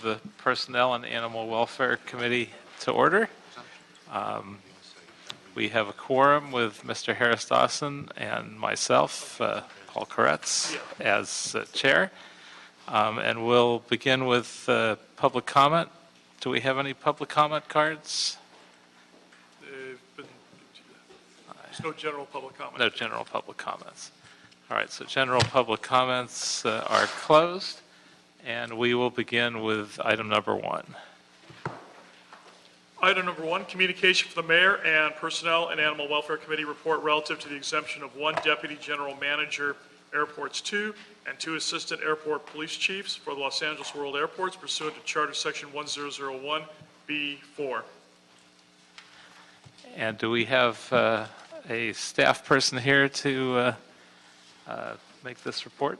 The Personnel and Animal Welfare Committee to order. We have a quorum with Mr. Harris Dawson and myself, Paul Koretz, as chair. And we'll begin with public comment. Do we have any public comment cards? There's no general public comment. No general public comments. All right, so general public comments are closed, and we will begin with item number 1. Item number 1, communication from the Mayor and Personnel and Animal Welfare Committee report relative to the exemption of 1 Deputy General Manager, Airports 2, and 2 Assistant Airport Police Chiefs for the Los Angeles World Airports pursuant to Charter Section 1001B4. And do we have a staff person here to make this report?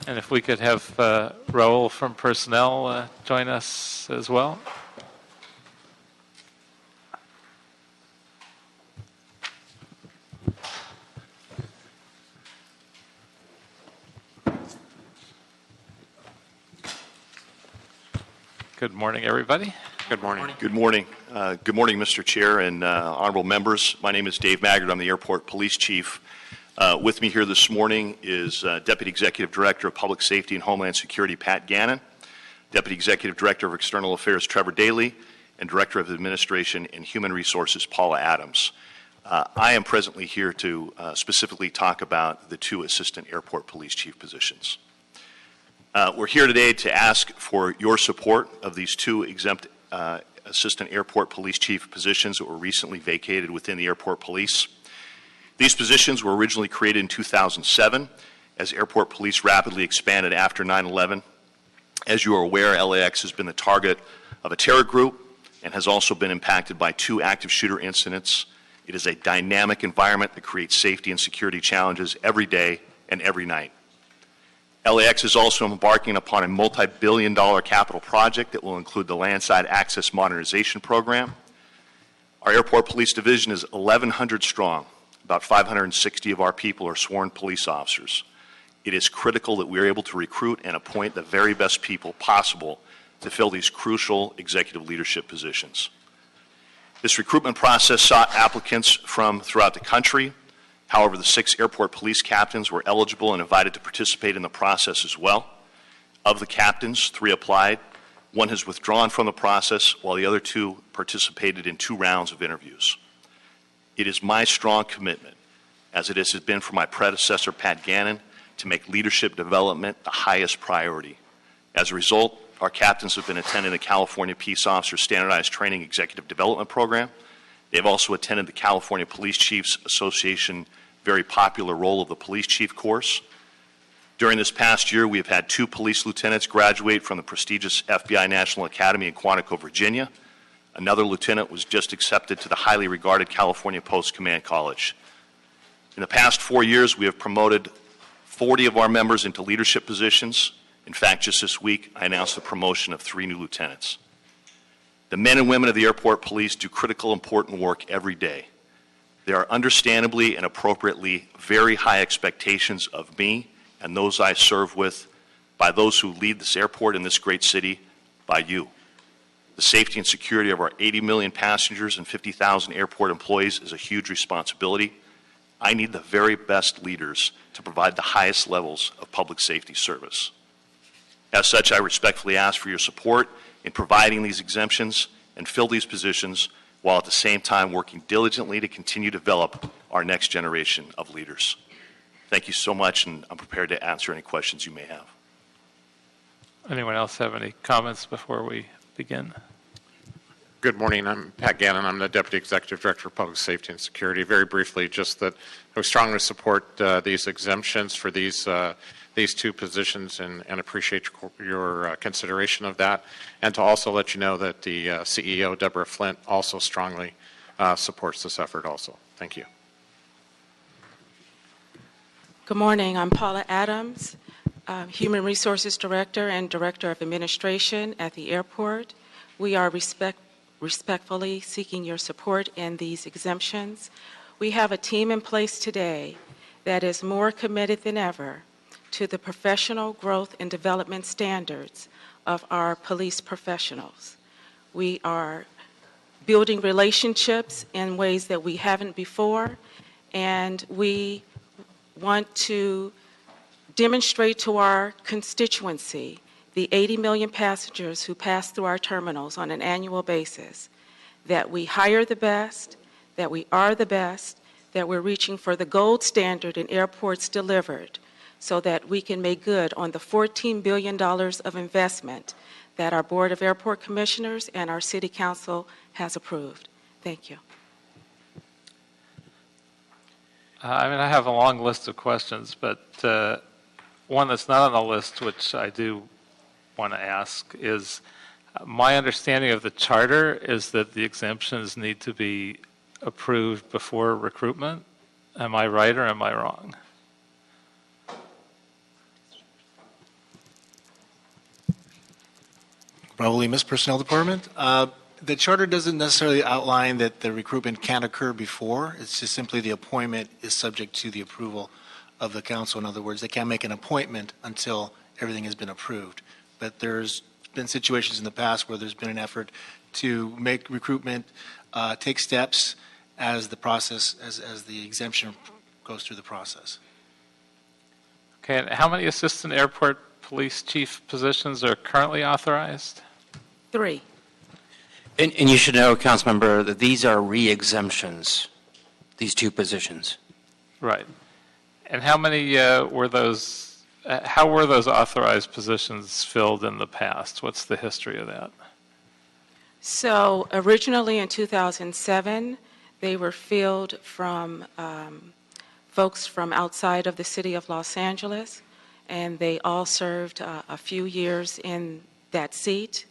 And if we could have Raul from Personnel join us as well. Good morning, everybody. Good morning. Good morning. Good morning, Mr. Chair and honorable members. My name is Dave Maggard. I'm the Airport Police Chief. With me here this morning is Deputy Executive Director of Public Safety and Homeland Security, Pat Gannon, Deputy Executive Director of External Affairs, Trevor Daly, and Director of Administration and Human Resources, Paula Adams. I am presently here to specifically talk about the 2 Assistant Airport Police Chief positions. We're here today to ask for your support of these 2 exempt Assistant Airport Police Chief positions that were recently vacated within the Airport Police. These positions were originally created in 2007 as airport police rapidly expanded after 9/11. As you are aware, LAX has been the target of a terror group and has also been impacted by 2 active shooter incidents. It is a dynamic environment that creates safety and security challenges every day and every night. LAX is also embarking upon a multi-billion-dollar capital project that will include the Landside Access Modernization Program. Our Airport Police Division is 1,100 strong. About 560 of our people are sworn police officers. It is critical that we are able to recruit and appoint the very best people possible to fill these crucial executive leadership positions. This recruitment process sought applicants from throughout the country. However, the 6 airport police captains were eligible and invited to participate in the process as well. Of the captains, 3 applied. 1 has withdrawn from the process, while the other 2 participated in 2 rounds of interviews. It is my strong commitment, as it has been for my predecessor, Pat Gannon, to make leadership development the highest priority. As a result, our captains have been attending the California Peace Officer Standardized Training Executive Development Program. They've also attended the California Police Chiefs Association very popular Role of the Police Chief course. During this past year, we have had 2 police lieutenants graduate from the prestigious FBI National Academy in Quantico, Virginia. Another lieutenant was just accepted to the highly regarded California Post Command College. In the past 4 years, we have promoted 40 of our members into leadership positions. In fact, just this week, I announced the promotion of 3 new lieutenants. The men and women of the Airport Police do critical, important work every day. There are understandably and appropriately very high expectations of me and those I serve with by those who lead this airport in this great city, by you. The safety and security of our 80 million passengers and 50,000 airport employees is a huge responsibility. I need the very best leaders to provide the highest levels of public safety service. As such, I respectfully ask for your support in providing these exemptions and fill these positions while at the same time working diligently to continue to develop our next generation of leaders. Thank you so much, and I'm prepared to answer any questions you may have. Anyone else have any comments before we begin? Good morning. I'm Pat Gannon. I'm the Deputy Executive Director of Public Safety and Security. Very briefly, just that I strongly support these exemptions for these 2 positions and appreciate your consideration of that. And to also let you know that the CEO, Deborah Flint, also strongly supports this effort also. Thank you. Good morning. I'm Paula Adams, Human Resources Director and Director of Administration at the airport. We are respectfully seeking your support in these exemptions. We have a team in place today that is more committed than ever to the professional growth and development standards of our police professionals. We are building relationships in ways that we haven't before, and we want to demonstrate to our constituency, the 80 million passengers who pass through our terminals on an annual basis, that we hire the best, that we are the best, that we're reaching for the gold standard in airports delivered, so that we can make good on the $14 billion of investment that our Board of Airport Commissioners and our City Council has approved. Thank you. I have a long list of questions, but one that's not on the list, which I do want to ask, is my understanding of the charter is that the exemptions need to be approved before recruitment. Am I right or am I wrong? Probably Miss Personnel Department. The charter doesn't necessarily outline that the recruitment can occur before. It's just simply the appointment is subject to the approval of the council. In other words, they can't make an appointment until everything has been approved. But there's been situations in the past where there's been an effort to make recruitment take steps as the process, as the exemption goes through the process. Okay, and how many assistant airport police chief positions are currently authorized? 3. And you should know, Councilmember, that these are re-exemptions, these 2 positions. Right. And how many were those, how were those authorized positions filled in the past? What's the history of that? So originally in 2007, they were filled from folks from outside of the city of Los Angeles, and they all served a few years in that seat.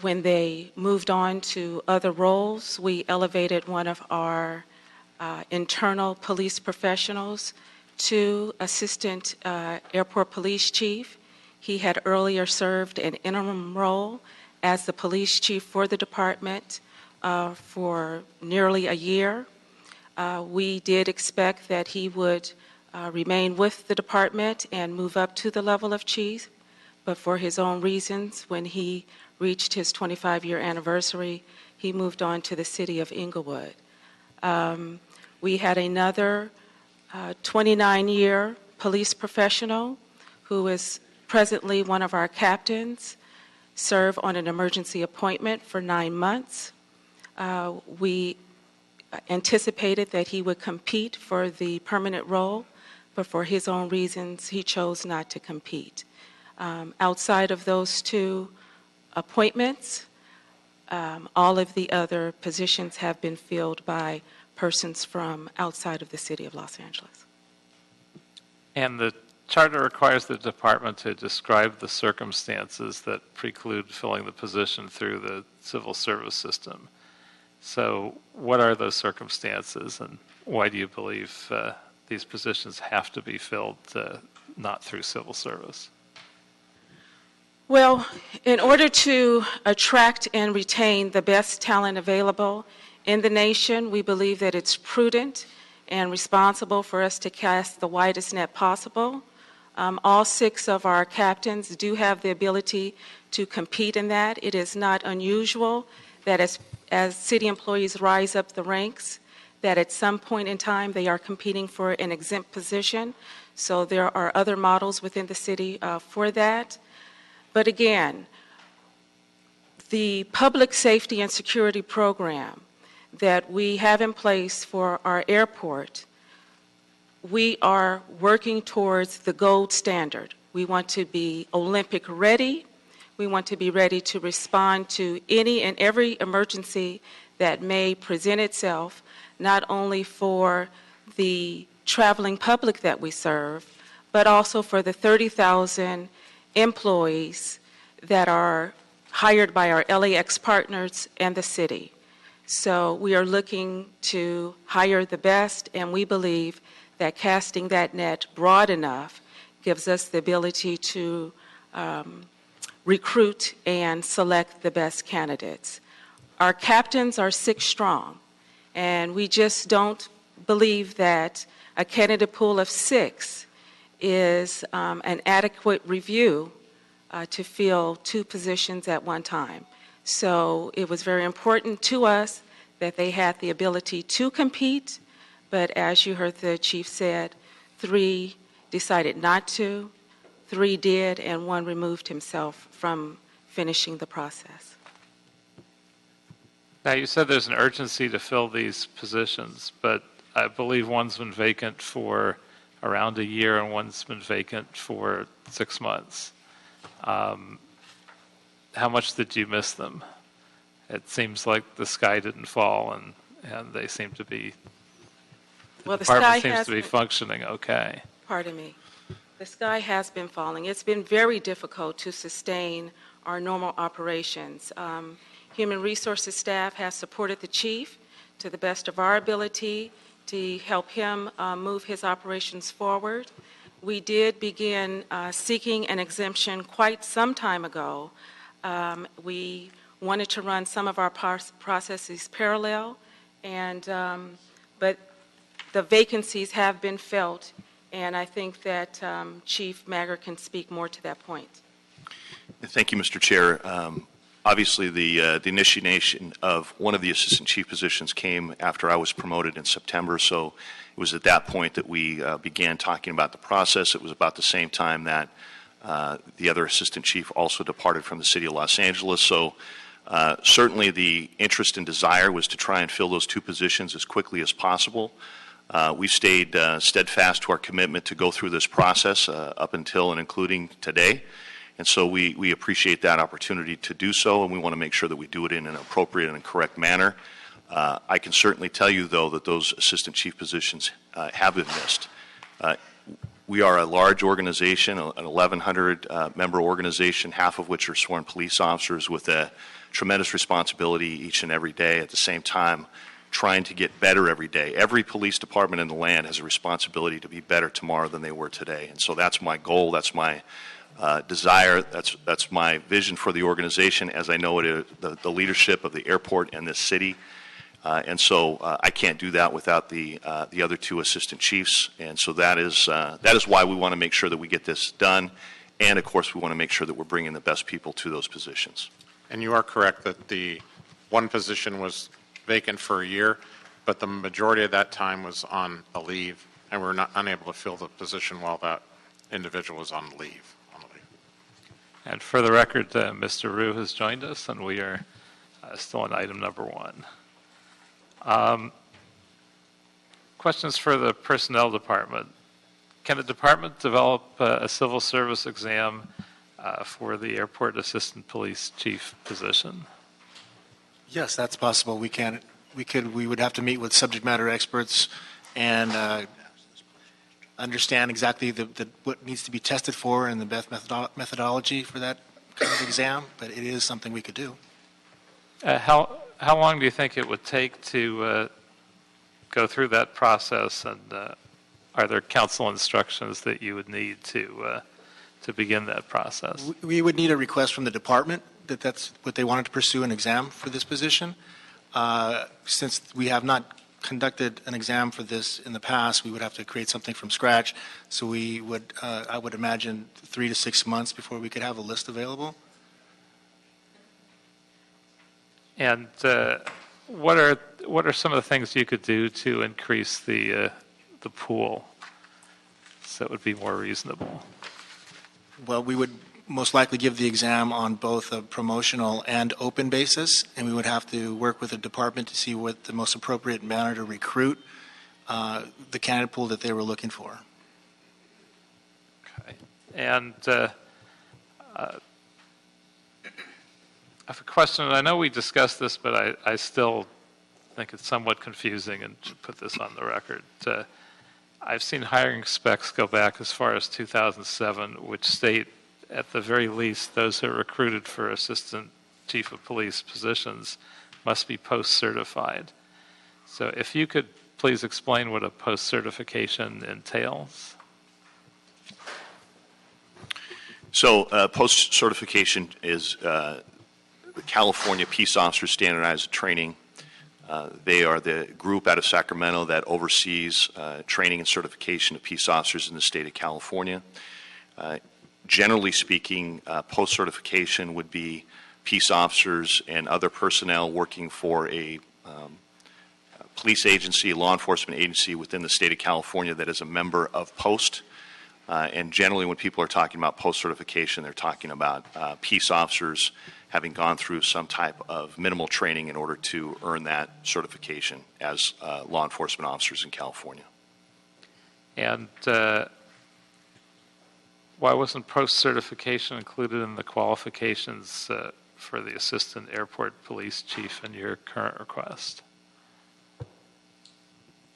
When they moved on to other roles, we elevated one of our internal police professionals to assistant airport police chief. He had earlier served an interim role as the police chief for the department for nearly a year. We did expect that he would remain with the department and move up to the level of chief, but for his own reasons, when he reached his 25-year anniversary, he moved on to the city of Inglewood. We had another 29-year police professional who is presently one of our captains, serve on an emergency appointment for 9 months. We anticipated that he would compete for the permanent role, but for his own reasons, he chose not to compete. Outside of those 2 appointments, all of the other positions have been filled by persons from outside of the city of Los Angeles. And the charter requires the department to describe the circumstances that preclude filling the position through the civil service system. So what are those circumstances, and why do you believe these positions have to be filled not through civil service? Well, in order to attract and retain the best talent available in the nation, we believe that it's prudent and responsible for us to cast the widest net possible. All 6 of our captains do have the ability to compete in that. It is not unusual that as city employees rise up the ranks, that at some point in time they are competing for an exempt position. So there are other models within the city for that. But again, the public safety and security program that we have in place for our airport, we are working towards the gold standard. We want to be Olympic ready. We want to be ready to respond to any and every emergency that may present itself, not only for the traveling public that we serve, but also for the 30,000 employees that are hired by our LAX partners and the city. So we are looking to hire the best, and we believe that casting that net broad enough gives us the ability to recruit and select the best candidates. Our captains are 6 strong, and we just don't believe that a candidate pool of 6 is an adequate review to fill 2 positions at one time. So it was very important to us that they had the ability to compete, but as you heard the chief said, 3 decided not to, 3 did, and 1 removed himself from finishing the process. Now, you said there's an urgency to fill these positions, but I believe one's been vacant for around a year and one's been vacant for 6 months. How much did you miss them? It seems like the sky didn't fall, and they seem to be, Well, the department sky seems has to be been- functioning okay. Pardon me. The sky has been falling. It's been very difficult to sustain our normal operations. Human resources staff has supported the chief to the best of our ability to help him move his operations forward. We did begin seeking an exemption quite some time ago. We wanted to run some of our processes parallel, but the vacancies have been felt, and I think that Chief Magger can speak more to that point. Thank you, Mr. Chair. Obviously, the initiation of one of the assistant chief positions came after I was promoted in September, so it was at that point that we began talking about the process. It was about the same time that the other assistant chief also departed from the city of Los Angeles, so certainly the interest and desire was to try and fill those 2 positions as quickly as possible. We've stayed steadfast to our commitment to go through this process up until and including today. And so we appreciate that opportunity to do so, and we want to make sure that we do it in an appropriate and correct manner. I can certainly tell you, though, that those assistant chief positions have been missed. We are a large organization, an 1,100-member organization, half of which are sworn police officers with a tremendous responsibility each and every day. At the same time, trying to get better every day. Every police department in the land has a responsibility to be better tomorrow than they were today. And so that's my goal. That's my desire. That's my vision for the organization, as I know it, the leadership of the airport and this city. And so I can't do that without the other 2 assistant chiefs. And so that is why we want to make sure that we get this done. And of course, we want to make sure that we're bringing the best people to those positions. And you are correct that the one position was vacant for a year, but the majority of that time was on a leave, and we were unable to fill the position while that individual was on leave. And for the record, Mr. Rue has joined us, and we are still on item number 1. Questions for the personnel department. Can the department develop a civil service exam for the airport assistant police chief position? Yes, that's possible. We would have to meet with subject matter experts and understand exactly what needs to be tested for and the best methodology for that kind of exam, but it is something we could do. How long do you think it would take to go through that process, and are there council instructions that you would need to begin that process? We would need a request from the department that's what they wanted to pursue, an exam for this position. Since we have not conducted an exam for this in the past, we would have to create something from scratch. So we would, I would imagine, 3 to 6 months before we could have a list available. And what are some of the things you could do to increase the pool so it would be more reasonable? Well, we would most likely give the exam on both a promotional and open basis, and we would have to work with the department to see what the most appropriate manner to recruit the candidate pool that they were looking for. Okay. And I have a question, and I know we discussed this, but I still think it's somewhat confusing and should put this on the record. I've seen hiring specs go back as far as 2007, which state, at the very least, those who are recruited for assistant chief of police positions must be post-certified. So if you could please explain what a post-certification entails. So post-certification is the California Peace Officers Standardized Training. They are the group out of Sacramento that oversees training and certification of peace officers in the state of California. Generally speaking, post-certification would be peace officers and other personnel working for a police agency, law enforcement agency within the state of California that is a member of POST. And generally when people are talking about post-certification, they're talking about peace officers having gone through some type of minimal training in order to earn that certification as law enforcement officers in California. And why wasn't post-certification included in the qualifications for the Assistant Airport Police Chief in your current request?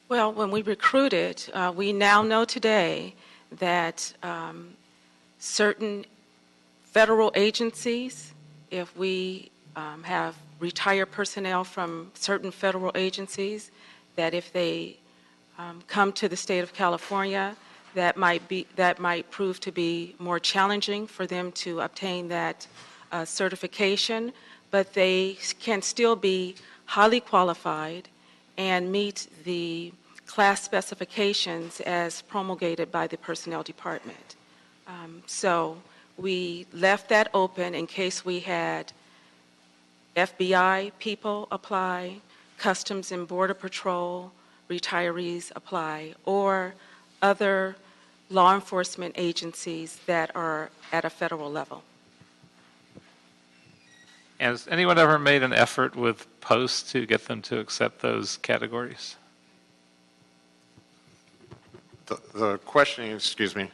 Well, when we recruited, we now know today that certain federal agencies, if we have retired personnel from certain federal agencies, that if they come to the state of California, that might prove to be more challenging for them to obtain that certification, but they can still be highly qualified and meet the class specifications as promulgated by the Personnel Department. So we left that open in case we had FBI people apply, Customs and Border Patrol retirees apply, or other law enforcement agencies that are at a federal level. And has anyone ever made an effort with POST to get them to accept those categories? The questioning, excuse me.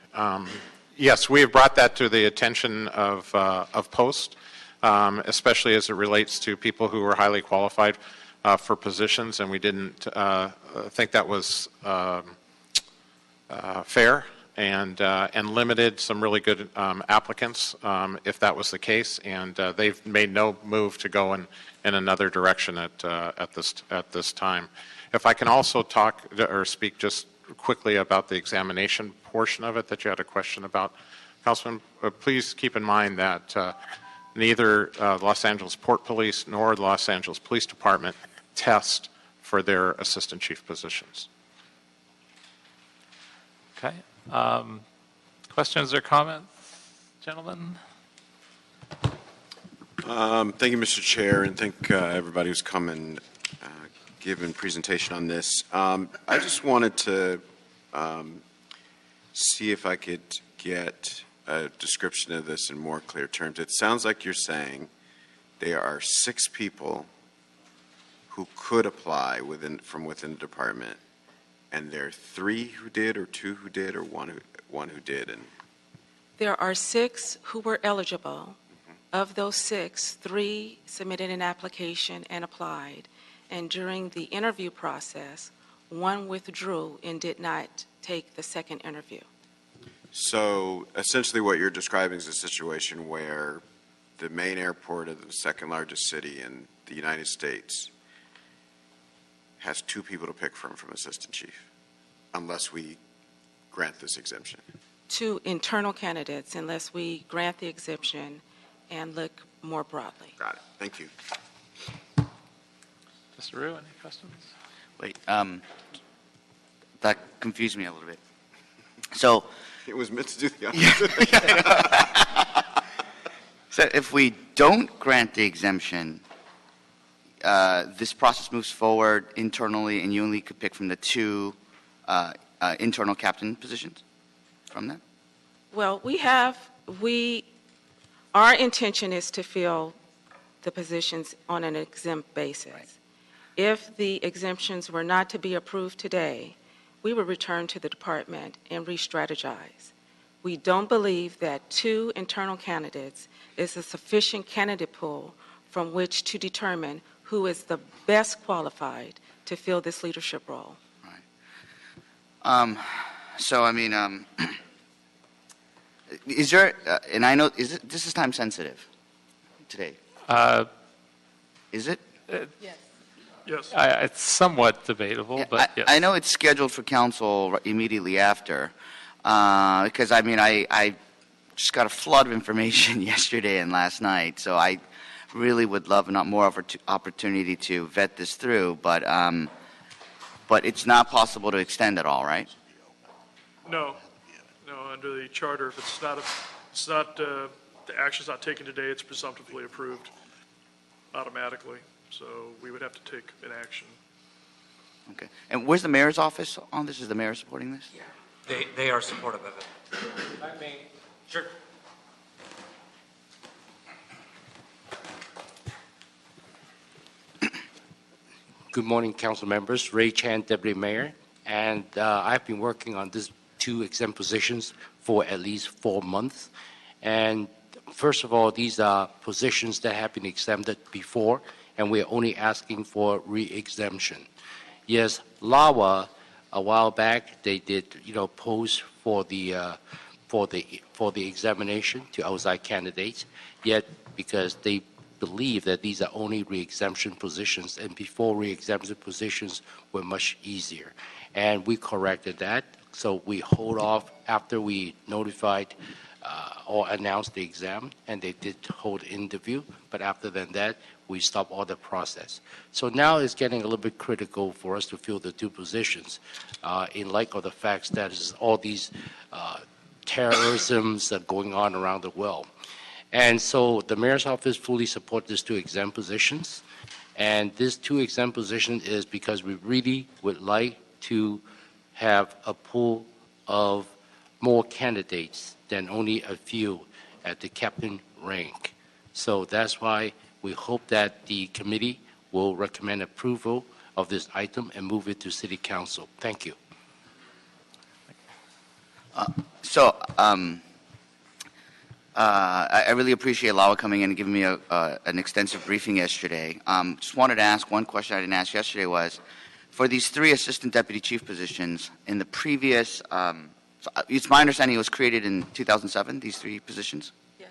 Yes, we have brought that to the attention of POST, especially as it relates to people who are highly qualified for positions, and we didn't think that was fair and limited some really good applicants if that was the case, and they've made no move to go in another direction at this time. If I can also talk or speak just quickly about the examination portion of it that you had a question about, Councilman, please keep in mind that neither Los Angeles Port Police nor the Los Angeles Police Department test for their assistant chief positions. Okay. Questions or comments, gentlemen? Thank you, Mr. Chair, and thank everybody who's come and given presentation on this. I just wanted to see if I could get a description of this in more clear terms. It sounds like you're saying there are 6 people who could apply from within the department, and there are 3 who did, or 2 who did, or one who did. And There are 6 who were eligible. Of those 6, 3 submitted an application and applied. And during the interview process, 1 withdrew and did not take the second interview. so essentially what you're describing is a situation where the main airport of the second largest city in the United States has 2 people to pick from assistant chief, unless we grant this exemption. 2 internal candidates, unless we grant the exemption and look more broadly. Got it. Thank you. Mr. Rue, any questions? Wait, that confused me a little bit. So, It was meant to do the opposite. so if we don't grant the exemption, this process moves forward internally, and you only could pick from the 2 internal captain positions from them? Well, our intention is to fill the positions on an exempt basis. Right. If the exemptions were not to be approved today, we would return to the department and re-strategize. We don't believe that 2 internal candidates is a sufficient candidate pool from which to determine who is the best qualified to fill this leadership role. Right. So, I mean, is there, and I know, this is time sensitive today. Is it? Yes. It's somewhat debatable, Yeah, but yes. I know it's scheduled for council immediately after, because I mean, I just got a flood of information yesterday and last night, so I really would love not more of an opportunity to vet this through, but it's not possible to extend at all, right? No, under the charter, if the action's not taken today, it's presumptively approved automatically. So we would have to take an action. Okay. And where's the mayor's office on this? Is the mayor supporting this? They are supportive of it. Sure. Good morning, council members. Ray Chan, Deputy Mayor. And I've been working on these 2 exempt positions for at least 4 months. And first of all, these are positions that have been exempted before, and we're only asking for re-exemption. Yes, LAWA, a while back, they did, post for the examination to outside candidates. Yet, because they believe that these are only re-exemption positions, and before re-exemption positions were much easier. And we corrected that, so we hold off after we notified or announced the exam, and they did hold interview, but after that, we stopped all the process. So now it's getting a little bit critical for us to fill the 2 positions in light of the facts that is all these terrorisms are going on around the world. And so the mayor's office fully supports these 2 exempt positions. And this 2 exempt positions is because we really would like to have a pool of more candidates than only a few at the captain rank. So that's why we hope that the committee will recommend approval of this item and move it to City Council. Thank you. I really appreciate Lawa coming in and giving me an extensive briefing yesterday. Just wanted to ask one question I didn't ask yesterday was, for these 3 assistant deputy chief positions, in the previous, it's my understanding it was created in 2007, these 3 positions? Yes.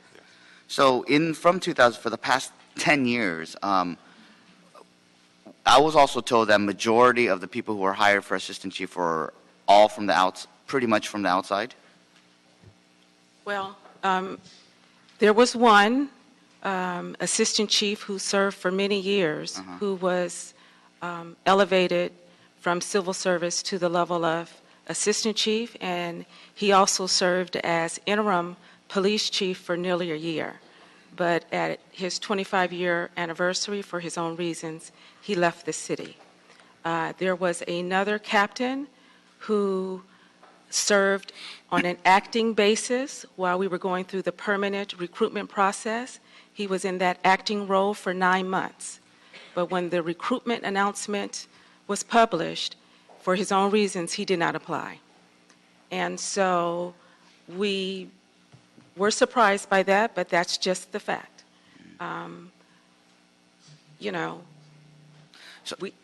So from 2000, for the past 10 years, I was also told that majority of the people who were hired for assistant chief were all from pretty much from the outside? Well, there was one assistant chief who served for many years, who was elevated from civil service to the level of assistant chief, and he also served as interim police chief for nearly a year. But at his 25-year anniversary, for his own reasons, he left the city. There was another captain who served on an acting basis while we were going through the permanent recruitment process. He was in that acting role for 9 months. But when the recruitment announcement was published, for his own reasons, he did not apply. And so we were surprised by that, but that's just the fact.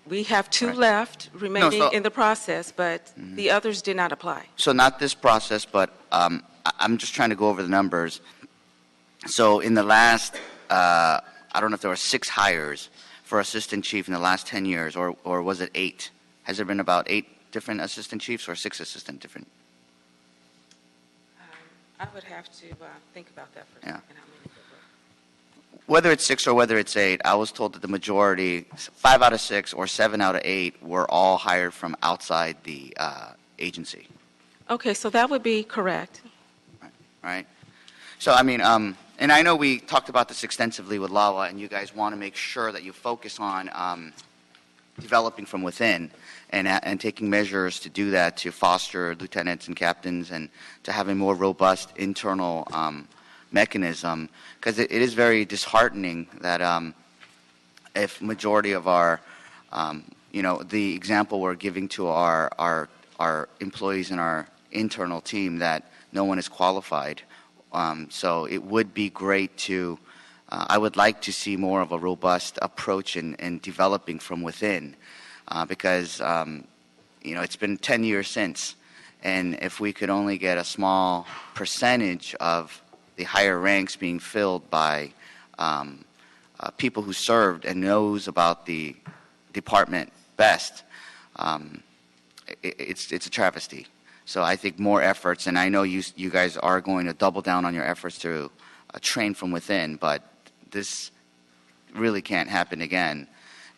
We have 2 left remaining in the process, but the others did not apply. So not this process, but I'm just trying to go over the numbers. So in the last, I don't know if there were 6 hires for assistant chief in the last 10 years, or was it 8? Has there been about 8 different assistant chiefs or 6 assistant different? I would have to think about that for a second. How many there were. Whether it's 6 or whether it's 8, I was told that the majority, 5 out of 6 or 7 out of 8, were all hired from outside the agency. Okay, so that would be correct. Right. So, I mean, and I know we talked about this extensively with LAWA, and you guys want to make sure that you focus on developing from within and taking measures to do that, to foster lieutenants and captains and to have a more robust internal mechanism, because it is very disheartening that if majority of our, the example we're giving to our employees in our internal team, that no one is qualified. So it would be great to, I would like to see more of a robust approach in developing from within, because, it's been 10 years since, and if we could only get a small percentage of the higher ranks being filled by people who served and knows about the department best, it's a travesty. So I think more efforts, and I know you guys are going to double down on your efforts to train from within, but this really can't happen again.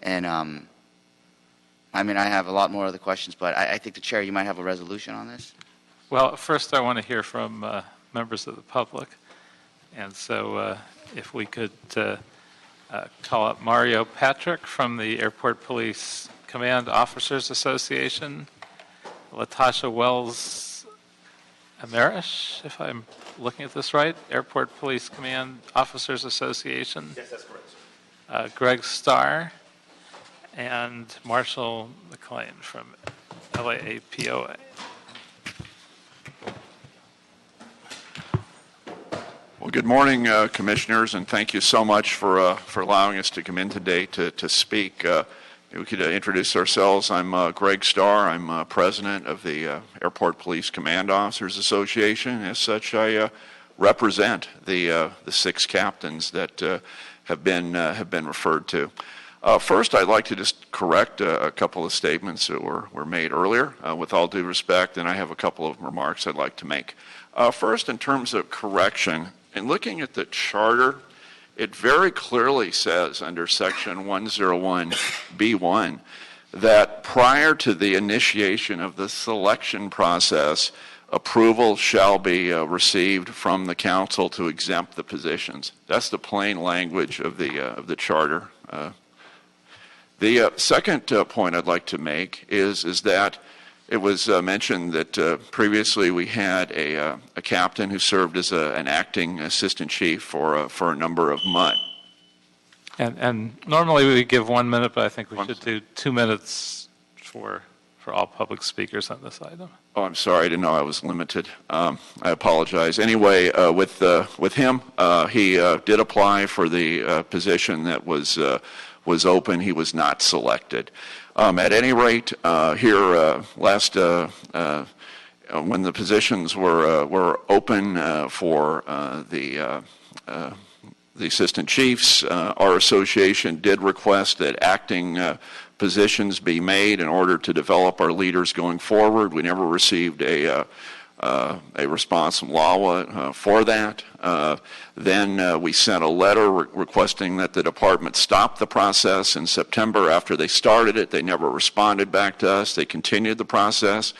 And I mean, I have a lot more other questions, but I think the chair, you might have a resolution on this. Well, first I want to hear from members of the public. And so if we could call up Mario Patrick from the Airport Police Command Officers Association, Latasha Wells Amarish, if I'm looking at this right, Airport Police Command Officers Association. Yes, that's correct, sir. Greg Starr, and Marshall McLean from LAAPOA. Well, good morning, commissioners, and thank you so much for allowing us to come in today to speak. We could introduce ourselves. I'm Greg Starr. I'm president of the Airport Police Command Officers Association. As such, I represent the 6 captains that have been referred to. First, I'd like to just correct a couple of statements that were made earlier. With all due respect, and I have a couple of remarks I'd like to make. First, in terms of correction, in looking at the charter, it very clearly says under Section 101B1 that prior to the initiation of the selection process, approval shall be received from the council to exempt the positions. That's the plain language of the charter. The second point I'd like to make is that it was mentioned that previously we had a captain who served as an acting assistant chief for a number of months. And normally we give 1 minute, but I think we should do 2 minutes for all public speakers on this item. Oh, I'm sorry. I didn't know I was limited. I apologize. Anyway, with him, he did apply for the position that was open. He was not selected. At any rate, here last when the positions were open for the assistant chiefs, our association did request that acting positions be made in order to develop our leaders going forward. We never received a response from LAWA for that. Then we sent a letter requesting that the department stop the process in September. After they started it, they never responded back to us. They continued the process.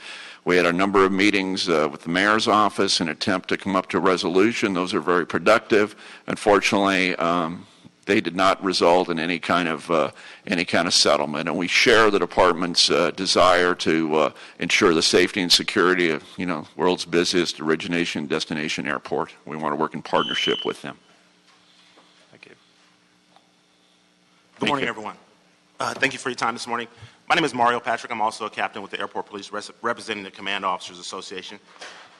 We had a number of meetings with the mayor's office in an attempt to come up to a resolution. Those are very productive. Unfortunately, they did not result in any kind of settlement, and we share the department's desire to ensure the safety and security of world's busiest origination destination airport. We want to work in partnership with them. Thank you. Good morning, everyone. Thank you for your time this morning. My name is Mario Patrick. I'm also a captain with the Airport Police representing the Command Officers Association.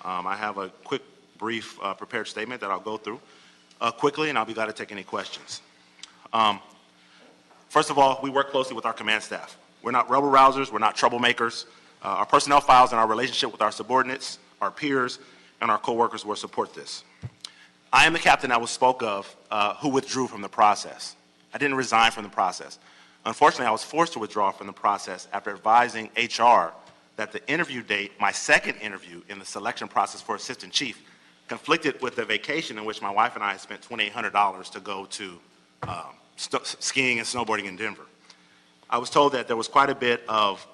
I have a quick, brief, prepared statement that I'll go through quickly, and I'll be glad to take any questions. First of all, we work closely with our command staff. We're not rebel rousers. We're not troublemakers. Our personnel files and our relationship with our subordinates, our peers, and our coworkers will support this. I am the captain that was spoke of who withdrew from the process. I didn't resign from the process. Unfortunately, I was forced to withdraw from the process after advising HR that the interview date, my second interview in the selection process for assistant chief, conflicted with the vacation in which my wife and I had spent $2,800 to go to skiing and snowboarding in Denver. I was told that there was quite a bit of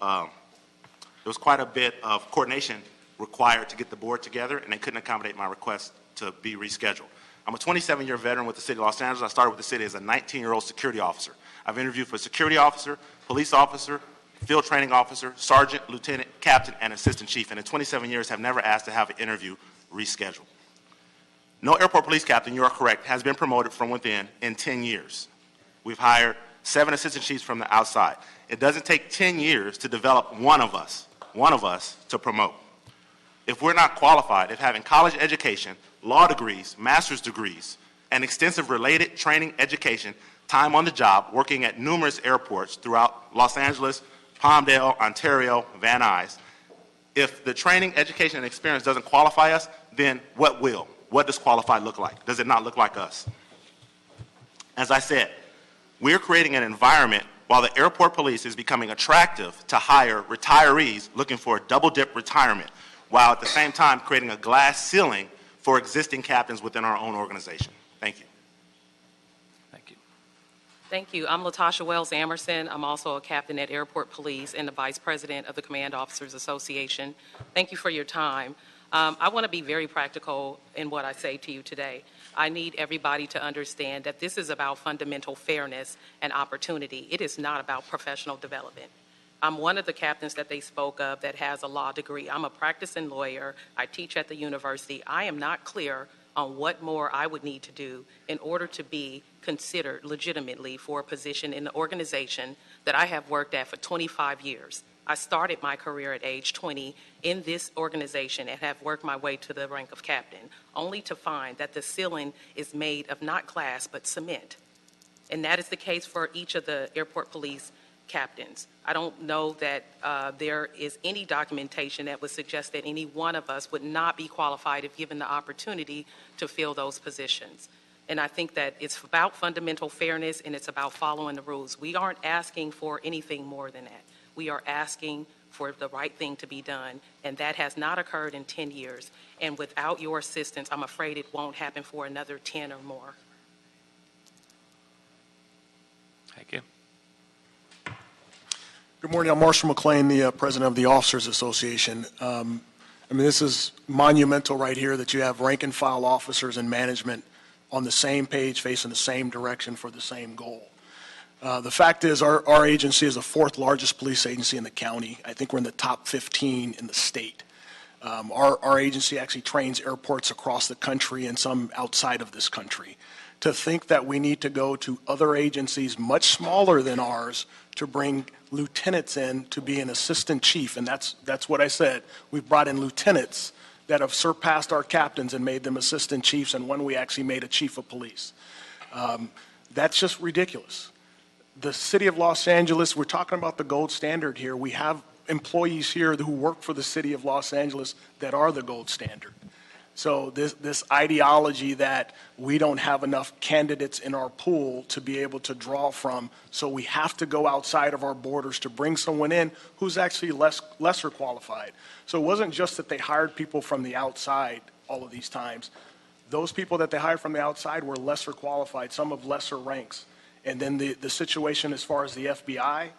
coordination required to get the board together, and they couldn't accommodate my request to be rescheduled. I'm a 27-year veteran with the city of Los Angeles. I started with the city as a 19-year-old security officer. I've interviewed for security officer, police officer, field training officer, sergeant, lieutenant, captain, and assistant chief, and in 27 years have never asked to have an interview rescheduled. No airport police captain, you are correct, has been promoted from within in 10 years. We've hired 7 assistant chiefs from the outside. It doesn't take 10 years to develop one of us to promote. If we're not qualified, if having college education, law degrees, master's degrees, and extensive related training, education, time on the job, working at numerous airports throughout Los Angeles, Palmdale, Ontario, Van Nuys, if the training, education, and experience doesn't qualify us, then what will? What does qualified look like? Does it not look like us? As I said, we're creating an environment while the airport police is becoming attractive to hire retirees looking for a double-dip retirement, while at the same time creating a glass ceiling for existing captains within our own organization. Thank you. Thank you. Thank you. I'm Latasha Wells Amerson. I'm also a captain at Airport Police and the vice president of the Command Officers Association. Thank you for your time. I want to be very practical in what I say to you today. I need everybody to understand that this is about fundamental fairness and opportunity. It is not about professional development. I'm one of the captains that they spoke of that has a law degree. I'm a practicing lawyer. I teach at the university. I am not clear on what more I would need to do in order to be considered legitimately for a position in the organization that I have worked at for 25 years. I started my career at age 20 in this organization and have worked my way to the rank of captain, only to find that the ceiling is made of not glass but cement. And that is the case for each of the airport police captains. I don't know that there is any documentation that would suggest that any one of us would not be qualified if given the opportunity to fill those positions. And I think that it's about fundamental fairness and it's about following the rules. We aren't asking for anything more than that. We are asking for the right thing to be done, and that has not occurred in 10 years. And without your assistance, I'm afraid it won't happen for another 10 or more. Thank you. Good morning. I'm Marshall McLean, the president of the Officers Association. This is monumental right here that you have rank and file officers and management on the same page, facing the same direction for the same goal. The fact is our agency is the fourth largest police agency in the county. I think we're in the top 15 in the state. Our agency actually trains airports across the country and some outside of this country. To think that we need to go to other agencies much smaller than ours to bring lieutenants in to be an assistant chief, and that's what I said. We've brought in lieutenants that have surpassed our captains and made them assistant chiefs, and one we actually made a chief of police. That's just ridiculous. The city of Los Angeles, we're talking about the gold standard here. We have employees here who work for the city of Los Angeles that are the gold standard. So this ideology that we don't have enough candidates in our pool to be able to draw from, so we have to go outside of our borders to bring someone in who's actually lesser qualified. So it wasn't just that they hired people from the outside all of these times. Those people that they hired from the outside were lesser qualified, some of lesser ranks. And then the situation as far as the FBI,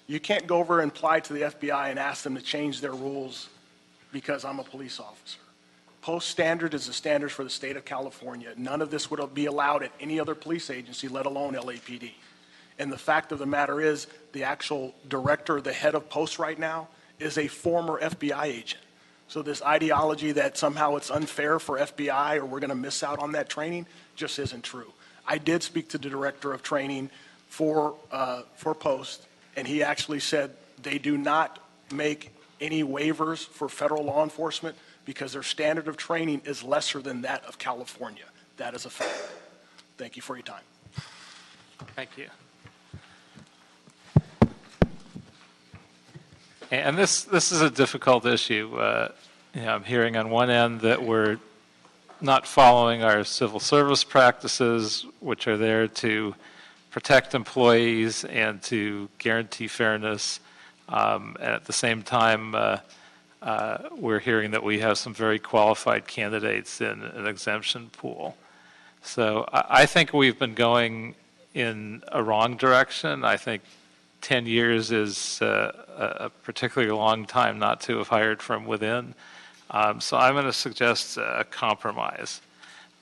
you can't go over and apply to the FBI and ask them to change their rules because I'm a police officer. Post standard is the standard for the state of California. None of this would be allowed at any other police agency, let alone LAPD. And the fact of the matter is, the actual director, the head of post right now, is a former FBI agent. So this ideology that somehow it's unfair for FBI or we're going to miss out on that training just isn't true. I did speak to the director of training for post, and he actually said they do not make any waivers for federal law enforcement because their standard of training is lesser than that of California. That is a fact. Thank you for your time. Thank you. And this is a difficult issue. I'm hearing on one end that we're not following our civil service practices, which are there to protect employees and to guarantee fairness. And at the same time, we're hearing that we have some very qualified candidates in an exemption pool. So I think we've been going in a wrong direction. I think 10 years is a particularly long time not to have hired from within. So I'm going to suggest a compromise,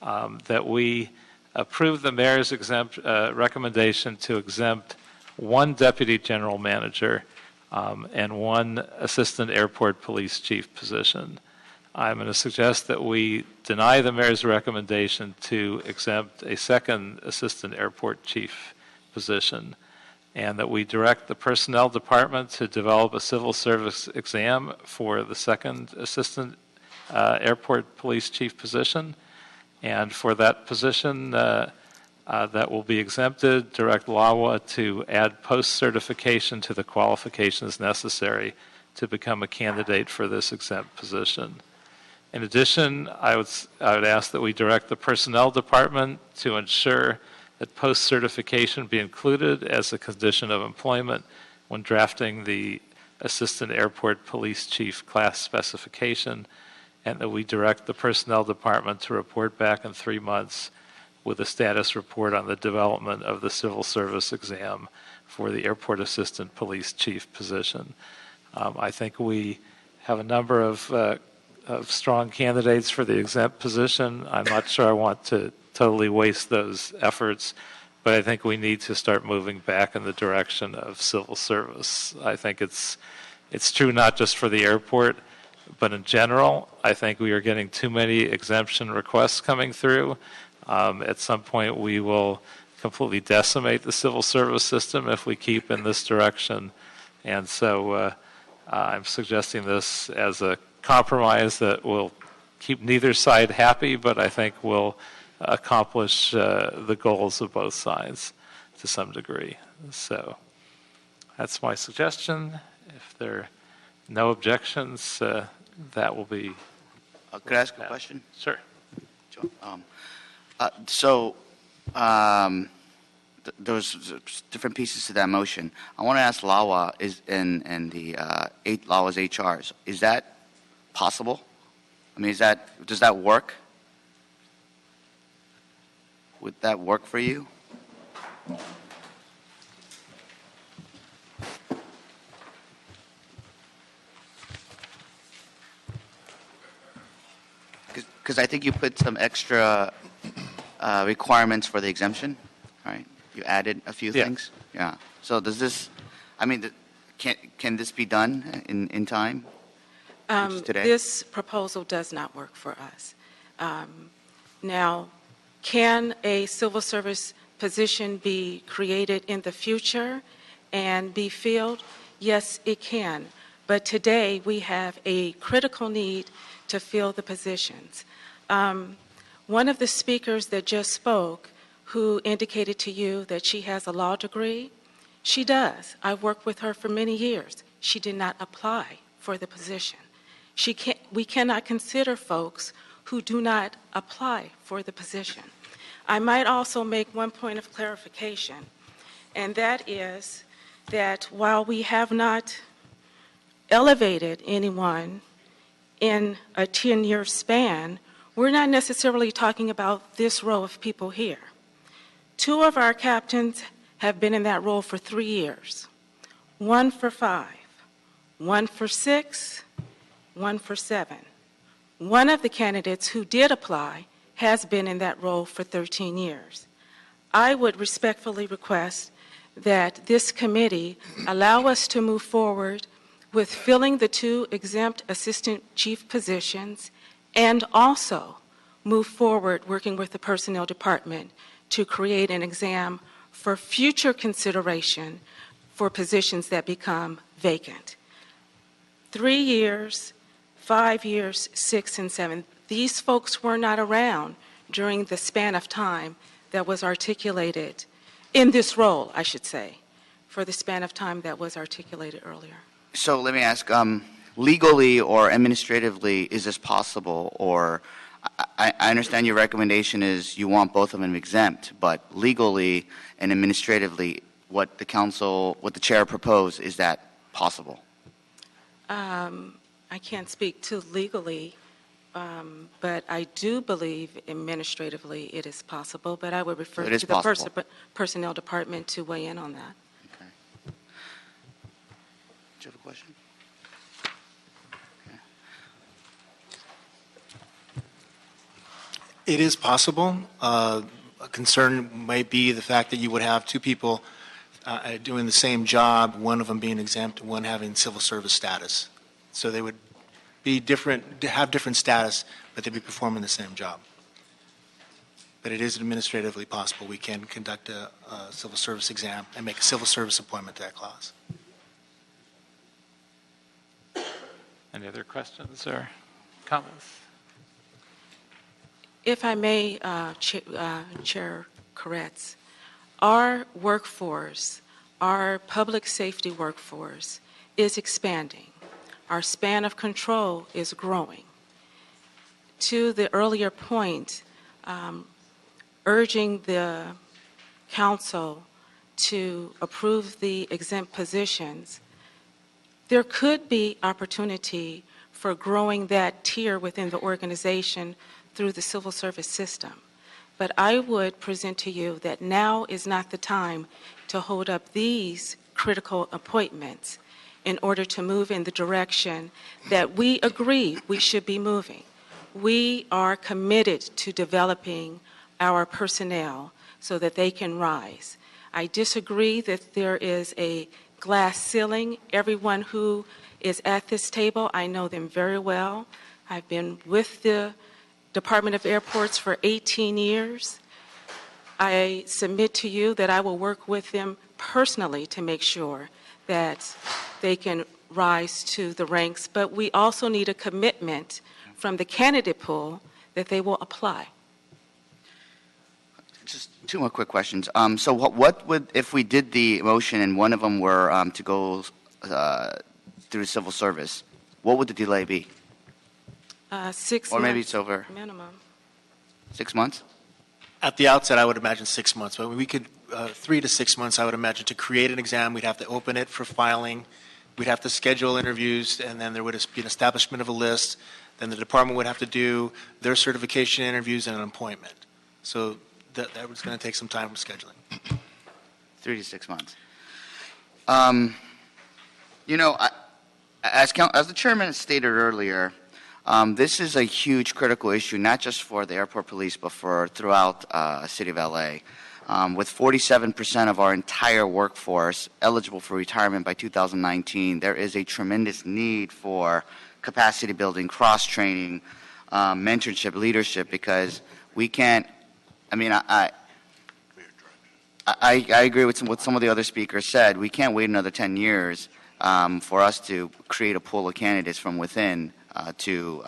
that we approve the mayor's recommendation to exempt one deputy general manager and one assistant airport police chief position. I'm going to suggest that we deny the mayor's recommendation to exempt a second assistant airport chief position, and that we direct the personnel department to develop a civil service exam for the second assistant airport police chief position. And for that position that will be exempted, direct LAWA to add post-certification to the qualifications necessary to become a candidate for this exempt position. In addition, I would ask that we direct the personnel department to ensure that post-certification be included as a condition of employment when drafting the assistant airport police chief class specification, and that we direct the Personnel Department to report back in 3 months with a status report on the development of the civil service exam for the Airport Assistant Police Chief position. I think we have a number of strong candidates for the exempt position. I'm not sure I want to totally waste those efforts, but I think we need to start moving back in the direction of civil service. I think it's true not just for the airport, but in general. I think we are getting too many exemption requests coming through. At some point, we will completely decimate the civil service system if we keep in this direction. And so I'm suggesting this as a compromise that will keep neither side happy, but I think will accomplish the goals of both sides to some degree. So that's my suggestion. If there are no objections, that will be. Could I ask a question? Sure. There's different pieces to that motion. I want to ask LAWA and the LAWA's HRs. Is that possible? I mean, does that work? Would that work for you? Because I think you put some extra requirements for the exemption, right? You added a few things. Yeah. So does this? I mean, can this be done in time? Today? This proposal does not work for us. Now, can a civil service position be created in the future and be filled? Yes, it can. But today we have a critical need to fill the positions. One of the speakers that just spoke, who indicated to you that she has a law degree, she does. I've worked with her for many years. She did not apply for the position. We cannot consider folks who do not apply for the position. I might also make one point of clarification, and that is that while we have not elevated anyone in a 10-year span, we're not necessarily talking about this row of people here. 2 of our captains have been in that role for 3 years, 1 for 5, 1 for 6, 1 for 7. One of the candidates who did apply has been in that role for 13 years. I would respectfully request that this committee allow us to move forward with filling the 2 exempt assistant chief positions and also move forward working with the personnel department to create an exam for future consideration for positions that become vacant. 3 years, 5 years, 6 and 7. These folks were not around during the span of time that was articulated in this role, I should say, for the span of time that was articulated earlier. So let me ask, legally or administratively, is this possible? Or I understand your recommendation is you want both of them exempt, but legally and administratively, what the chair proposed, is that possible? I can't speak to legally, but I do believe administratively it is possible, but I would refer to the personnel department to weigh in on that. Okay. Do you have a question? Okay. It is possible. A concern might be the fact that you would have 2 people doing the same job, one of them being exempt, one having civil service status. So they would be different, have different status, but they'd be performing the same job. But it is administratively possible. We can conduct a civil service exam and make a civil service appointment to that class. Any other questions or comments? If I may, Chair Koretz, our workforce, our public safety workforce is expanding. Our span of control is growing. To the earlier point, urging the council to approve the exempt positions, there could be opportunity for growing that tier within the organization through the civil service system. But I would present to you that now is not the time to hold up these critical appointments in order to move in the direction that we agree we should be moving. We are committed to developing our personnel so that they can rise. I disagree that there is a glass ceiling. Everyone who is at this table, I know them very well. I've been with the Department of Airports for 18 years. I submit to you that I will work with them personally to make sure that they can rise to the ranks, but we also need a commitment from the candidate pool that they will apply. Just two more quick questions. So what would, if we did the motion and one of them were to go through civil service, what would the delay be? 6 months. Or maybe it's over Minimum. 6 months? At the outset, I would imagine 6 months, but we could, 3 to 6 months, I would imagine, to create an exam. We'd have to open it for filing. We'd have to schedule interviews, and then there would be an establishment of a list. Then the department would have to do their certification interviews and an appointment. So that was going to take some time with scheduling. 3 to 6 months. You know, as the chairman stated earlier, this is a huge critical issue, not just for the airport police, but for throughout the city of LA. With 47% of our entire workforce eligible for retirement by 2019, there is a tremendous need for capacity building, cross-training, mentorship, leadership, because we can't, I mean, I agree with what some of the other speakers said. We can't wait another 10 years for us to create a pool of candidates from within to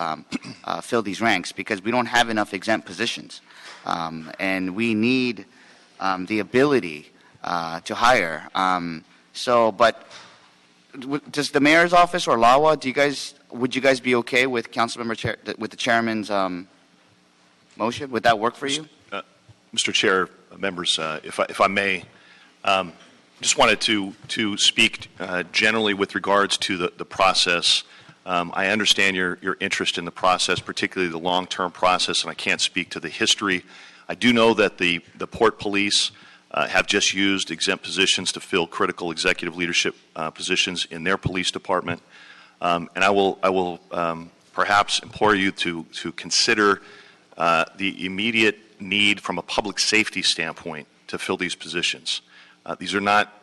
fill these ranks, because we don't have enough exempt positions. And we need the ability to hire. But does the mayor's office or LAWA, would you guys be okay with with the chairman's motion? Would that work for you? Mr. Chair, members, if I may, just wanted to speak generally with regards to the process. I understand your interest in the process, particularly the long-term process, and I can't speak to the history. I do know that the Port Police have just used exempt positions to fill critical executive leadership positions in their police department, and I will perhaps implore you to consider the immediate need from a public safety standpoint to fill these positions. These are not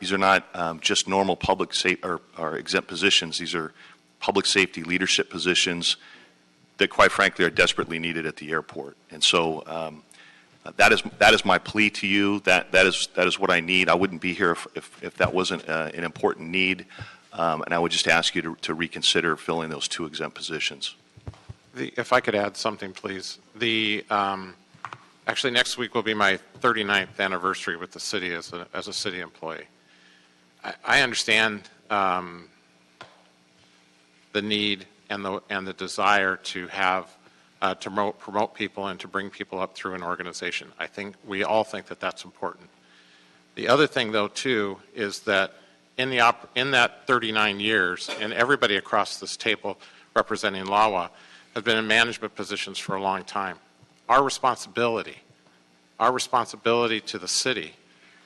just normal public or exempt positions. These are public safety leadership positions that, quite frankly, are desperately needed at the airport. And so that is my plea to you. That is what I need. I wouldn't be here if that wasn't an important need, and I would just ask you to reconsider filling those 2 exempt positions. If I could add something, please. Actually, next week will be my 39th anniversary with the city as a city employee. I understand the need and the desire to have to promote people and to bring people up through an organization. I think we all think that that's important. The other thing, though, too, is that in that 39 years, and everybody across this table representing LAWA has been in management positions for a long time. Our responsibility to the city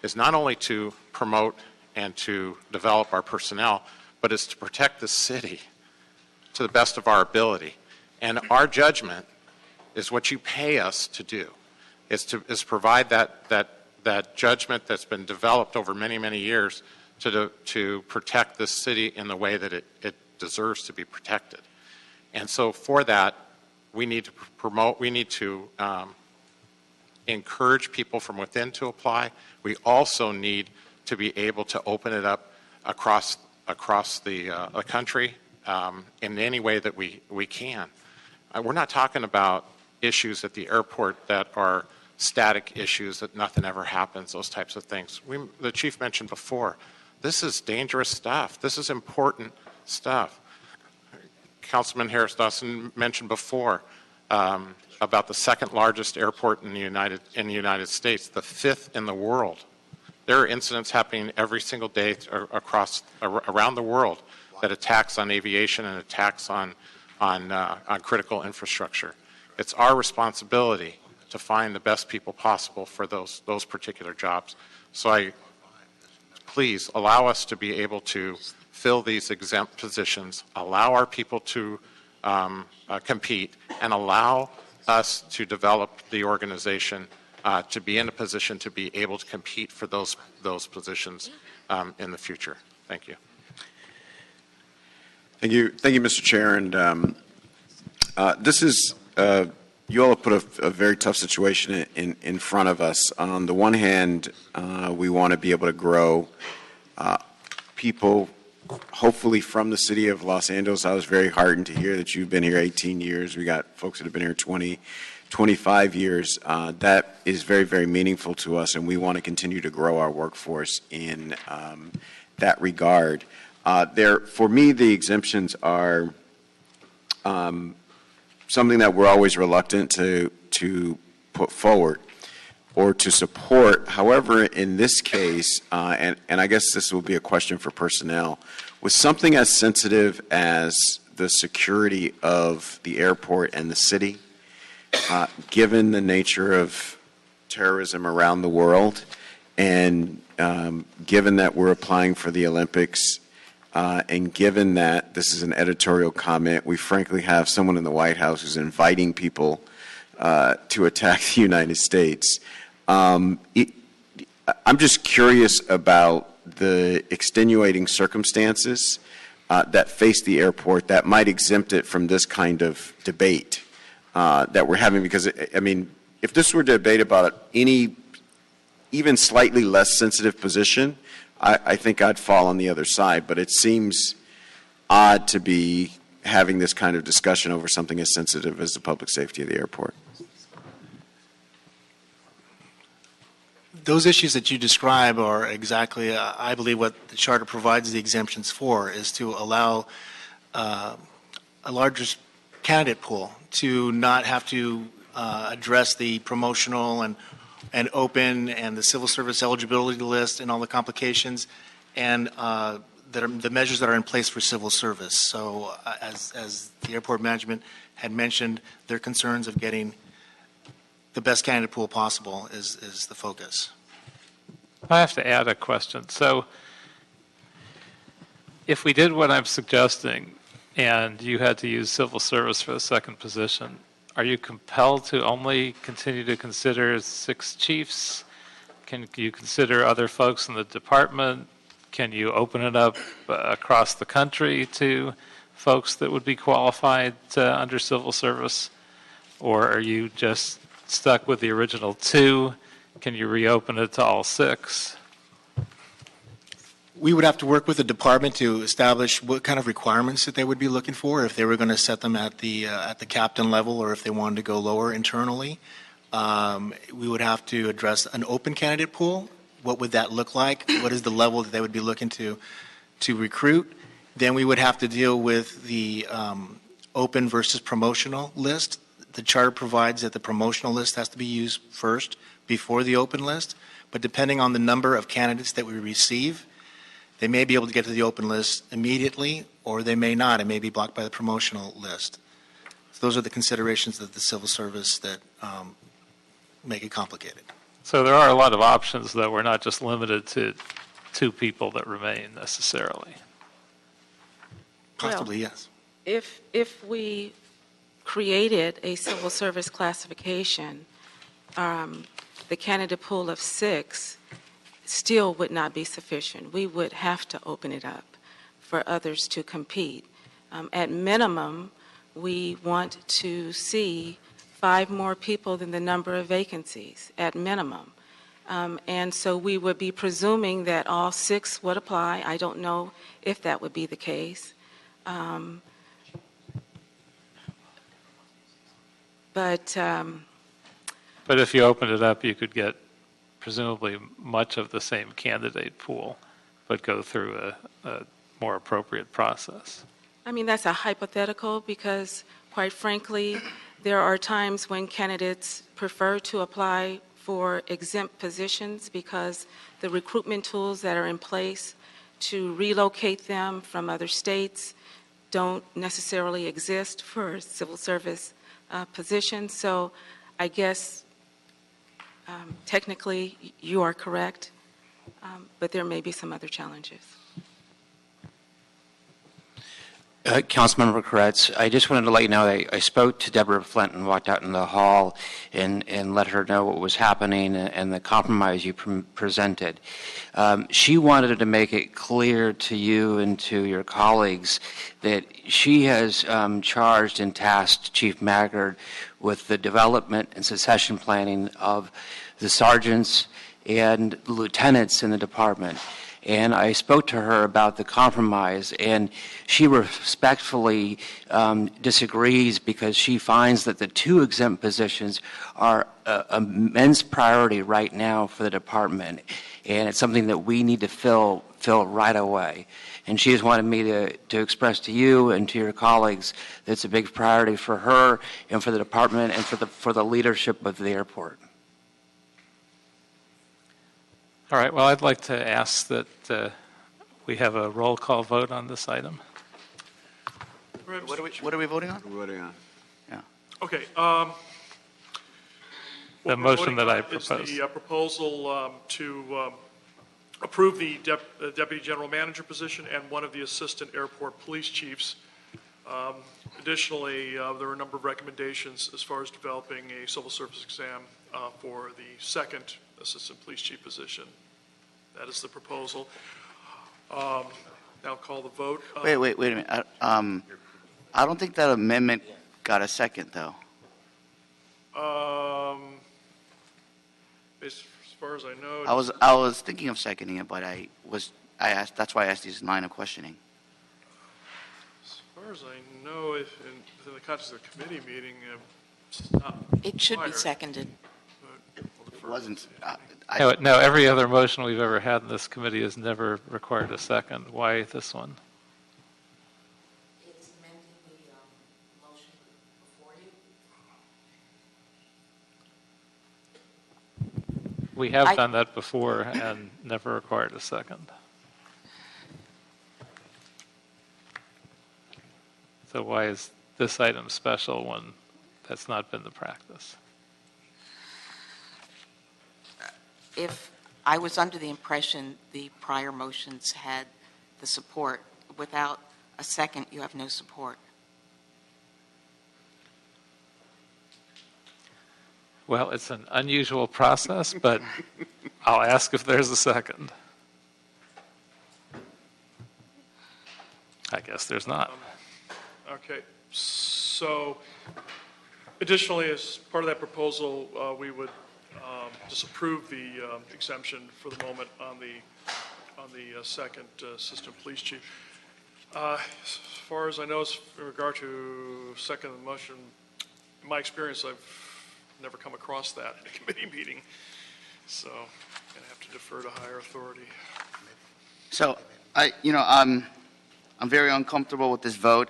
is not only to promote and to develop our personnel, but is to protect the city to the best of our ability. And our judgment is what you pay us to do, is provide that judgment that's been developed over many, many years to protect this city in the way that it deserves to be protected. And so for that, we need to promote, we need to encourage people from within to apply. We also need to be able to open it up across the country in any way that we can. We're not talking about issues at the airport that are static issues, that nothing ever happens, those types of things. The chief mentioned before, this is dangerous stuff. This is important stuff. Councilman Harris-Dawson mentioned before about the second largest airport in the United States, the 5th in the world. There are incidents happening every single day around the world that attacks on aviation and attacks on on critical infrastructure. It's our responsibility to find the best people possible for those particular jobs. So please allow us to be able to fill these exempt positions, allow our people to compete, and allow us to develop the organization to be in a position to be able to compete for those positions in the future. Thank you. Thank you, Mr. Chair. And this is, you all have put a very tough situation in front of us. On the one hand, we want to be able to grow people, hopefully from the city of Los Angeles. I was very heartened to hear that you've been here 18 years. We got folks that have been here 20, 25 years. That is very, very meaningful to us, and we want to continue to grow our workforce in that regard. For me, the exemptions are something that we're always reluctant to put forward or to support. However, in this case, and I guess this will be a question for personnel, with something as sensitive as the security of the airport and the city, given the nature of terrorism around the world, and given that we're applying for the Olympics, and given that this is an editorial comment, we frankly have someone in the White House who's inviting people to attack the United States. I'm just curious about the extenuating circumstances that face the airport that might exempt it from this kind of debate that we're having. Because, I mean, if this were a debate about any even slightly less sensitive position, I think I'd fall on the other side. But it seems odd to be having this kind of discussion over something as sensitive as the public safety of the airport. Those issues that you describe are exactly, I believe, what the Charter provides the exemptions for, is to allow a larger candidate pool to not have to address the promotional and open and the civil service eligibility list and all the complications and the measures that are in place for civil service. So as the airport management had mentioned, their concerns of getting the best candidate pool possible is the focus. I have to add a question. So if we did what I'm suggesting and you had to use civil service for the second position, are you compelled to only continue to consider 6 chiefs? Can you consider other folks in the department? Can you open it up across the country to folks that would be qualified under civil service? Or are you just stuck with the original 2? Can you reopen it to all 6? We would have to work with the department to establish what kind of requirements that they would be looking for, if they were going to set them at the captain level or if they wanted to go lower internally. We would have to address an open candidate pool. What would that look like? What is the level that they would be looking to recruit? Then we would have to deal with the open versus promotional list. The Charter provides that the promotional list has to be used first before the open list, but depending on the number of candidates that we receive, they may be able to get to the open list immediately, or they may not. It may be blocked by the promotional list. So those are the considerations of the civil service that make it complicated. So there are a lot of options, though. We're not just limited to 2 people that remain necessarily. Possibly, yes. If we created a civil service classification, the candidate pool of 6 still would not be sufficient. We would have to open it up for others to compete. At minimum, we want to see 5 more people than the number of vacancies, at minimum. And so we would be presuming that all 6 would apply. I don't know if that would be the case. But if you opened it up, you could get presumably much of the same candidate pool, but go through a more appropriate process. I mean, that's a hypothetical because, quite frankly, there are times when candidates prefer to apply for exempt positions because the recruitment tools that are in place to relocate them from other states don't necessarily exist for civil service positions. So I guess technically you are correct, but there may be some other challenges. Councilmember Koretz, I just wanted to let you know that I spoke to Deborah Flint and walked out in the hall and let her know what was happening and the compromise you presented. She wanted to make it clear to you and to your colleagues that she has charged and tasked Chief Maggard with the development and succession planning of the sergeants and lieutenants in the department. And I spoke to her about the compromise, and she respectfully disagrees because she finds that the two exempt positions are an immense priority right now for the department, and it's something that we need to fill right away. And she has wanted me to express to you and to your colleagues that it's a big priority for her and for the department and for the leadership of the airport. All right, well, I'd like to ask that we have a roll call vote on this item. What are we voting on? Voting on. Okay. The motion that I proposed. Is the proposal to approve the Deputy General Manager position and one of the Assistant Airport Police Chiefs. Additionally, there are a number of recommendations as far as developing a civil service exam for the second Assistant Police Chief position. That is the proposal. Now call the vote. Wait a minute. I don't think that amendment got a second, though. As far as I know, I was thinking of seconding it, but I asked. That's why I asked this line of questioning. as far as I know, if within the context of the committee meeting, it's not It should be required. Seconded. It wasn't. No, every other motion we've ever had in this committee has never required a second. Why this one? It's amending the motion before you. We have done that before and never required a second. So why is this item special when that's not been the practice? If I was under the impression the prior motions had the support, without a second, you have no support. Well, it's an unusual process, but I'll ask if there's a second. I guess there's not. Okay, so additionally, as part of that proposal, we would disapprove the exemption for the moment on the second assistant police chief. As far as I know, in regard to second motion, in my experience, I've never come across that in a committee meeting, so I'm going to have to defer to higher authority. So I'm very uncomfortable with this vote.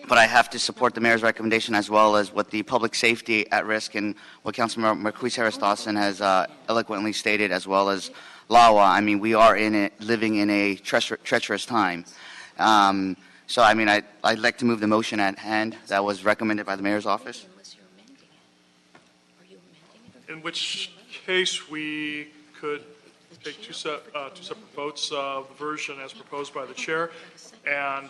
But I have to support the mayor's recommendation as well as what the public safety at risk and what Councilmember Marquise Harris-Dawson has eloquently stated, as well as LAWA. I mean, we are living in a treacherous time. So, I mean, I'd like to move the motion at hand that was recommended by the mayor's office. In which case, we could take two separate votes of the version as proposed by the chair and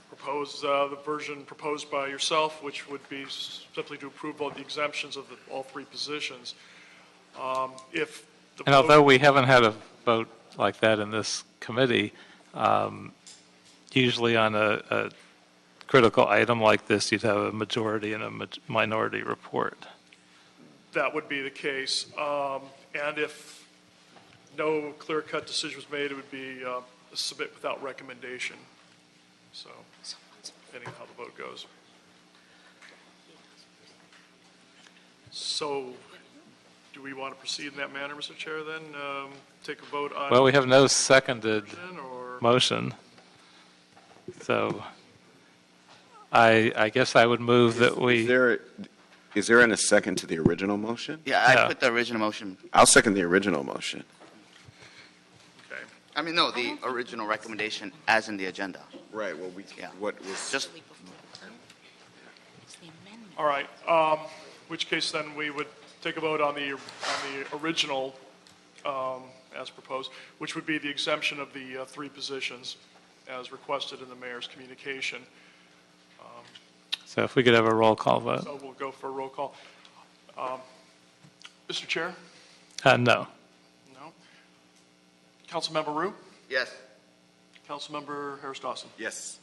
propose the version proposed by yourself, which would be simply to approve all the exemptions of all three positions. If the And although we haven't had a vote like that in this committee, usually on a critical item like this, you'd have a majority and a minority report. that would be the case, and if no clear-cut decision was made, it would be submit without recommendation. So, depending on how the vote goes. So, do we want to proceed in that manner, Mr. Chair, then? Take a vote on... Well, we have no seconded or... motion. So I guess I would move that we... Is there a second to the original motion? Yeah, I No. put the original motion. I'll second the original motion. Okay. I mean, no, the original recommendation as in the agenda. Right, well, Yeah. what was, Just, All right, which case then we would take a vote on the original as proposed, which would be the exemption of the 3 positions as requested in the mayor's communication. So if we could have a roll call vote. So we'll go for a roll call. Mr. Chair? No. No. Councilmember Rue? yes. Councilmember Harris Dawson? yes.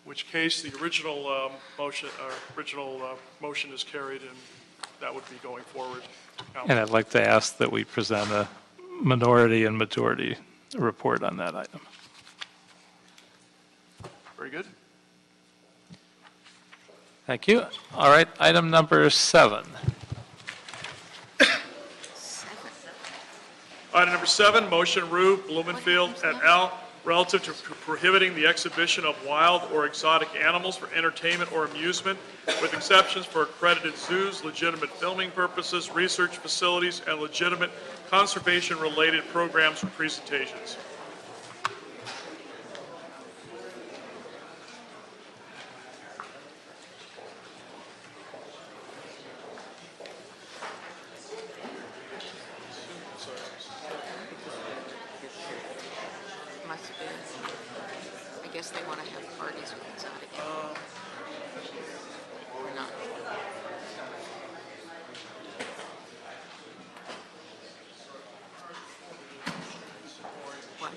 Which case the original motion is carried, and that would be going forward to council. And I'd like to ask that we present a minority and majority report on that item. Very good. Thank you. All right, item number 7. Item number 7, motion Rue Blumenfield et al. Relative to prohibiting the exhibition of wild or exotic animals for entertainment or amusement, with exceptions for accredited zoos, legitimate filming purposes, research facilities, and legitimate conservation-related programs or presentations. Must be. I guess they want to have parties with exotic animals. Or not. What?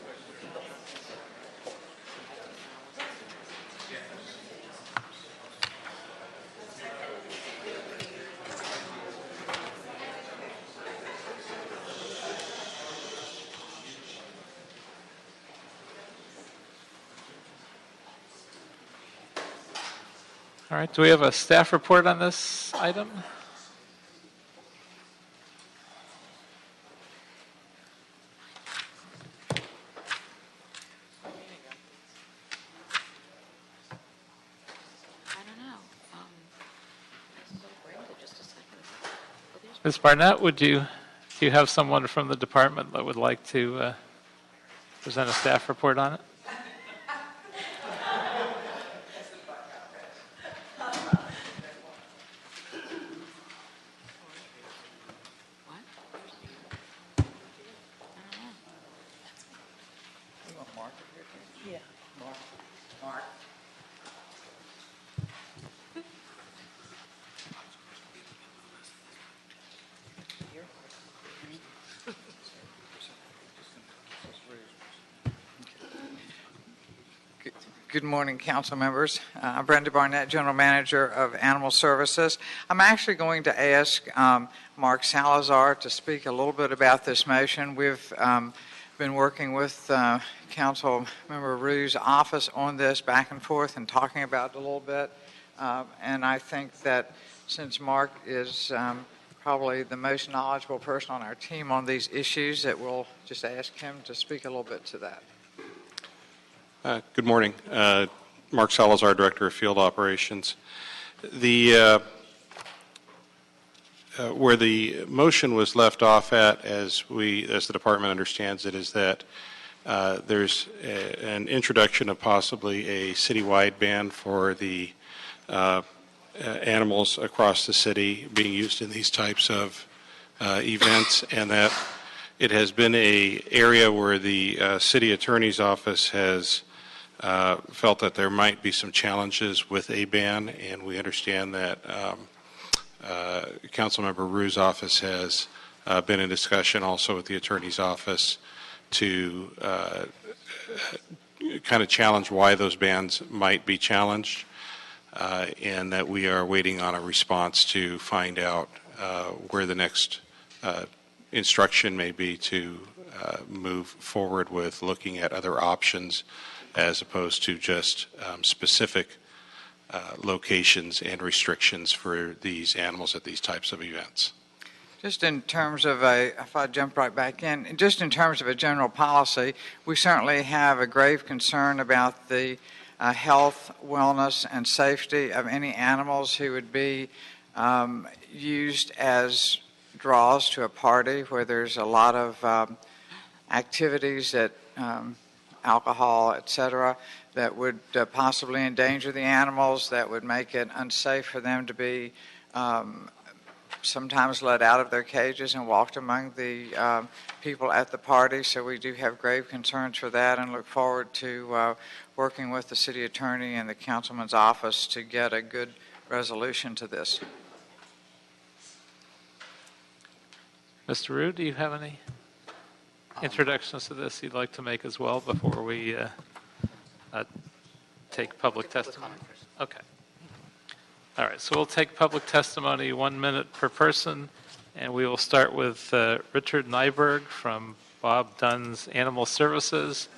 All right, do we have a staff report on this item? I don't know. I saw Brenda just a second ago. Oh, there's Ms. Barnett, do you have someone from the department that would like to present a staff report on it? what? Good morning, council members. I'm Brenda Barnett, General Manager of Animal Services. I'm actually going to ask Mark Salazar to speak a little bit about this motion. We've been working with Council Member Rue's office on this back and forth and talking about it a little bit. And I think that since Mark is probably the most knowledgeable person on our team on these issues, that we'll just ask him to speak a little bit to that. Good morning. Mark Salazar, Director of Field Operations. Where the motion was left off at, as the department understands it, is that there's an introduction of possibly a citywide ban for the animals across the city being used in these types of events, and that it has been an area where the city attorney's office has felt that there might be some challenges with a ban, and we understand that Councilmember Rue's office has been in discussion also with the attorney's office to kind of challenge why those bans might be challenged, and that we are waiting on a response to find out where the next instruction may be to move forward with looking at other options as opposed to just specific locations and restrictions for these animals at these types of events. Just in terms of if I jump right back in, just in terms of a general policy, we certainly have a grave concern about the health, wellness, and safety of any animals who would be used as draws to a party where there's a lot of activities that alcohol, et cetera, that would possibly endanger the animals, that would make it unsafe for them to be sometimes let out of their cages and walked among the people at the party. So we do have grave concerns for that and look forward to working with the city attorney and the councilman's office to get a good resolution to this. Mr. Rue, do you have any introductions to this you'd like to make as well before we take public testimony? Okay. All right, so we'll take public testimony 1 minute per person, and we will start with Richard Nyberg from Bob Dunn's Animal Services,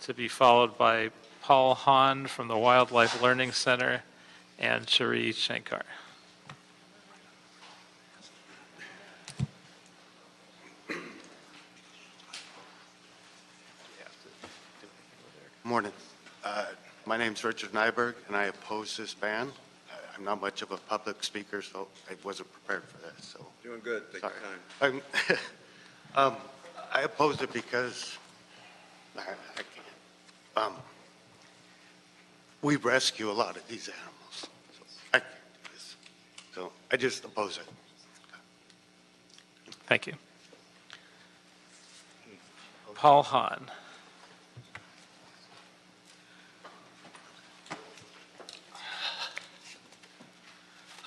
to be followed by Paul Hahn from the Wildlife Learning Center, and Shri Shankar. Morning. My name's Richard Nyberg, and I oppose this ban. I'm not much of a public speaker, so I wasn't prepared for this. So Doing good. Take sorry. your time. I oppose it because I can't. We rescue a lot of these animals, so I can't do this. So I just oppose it. Thank you. Paul Hahn.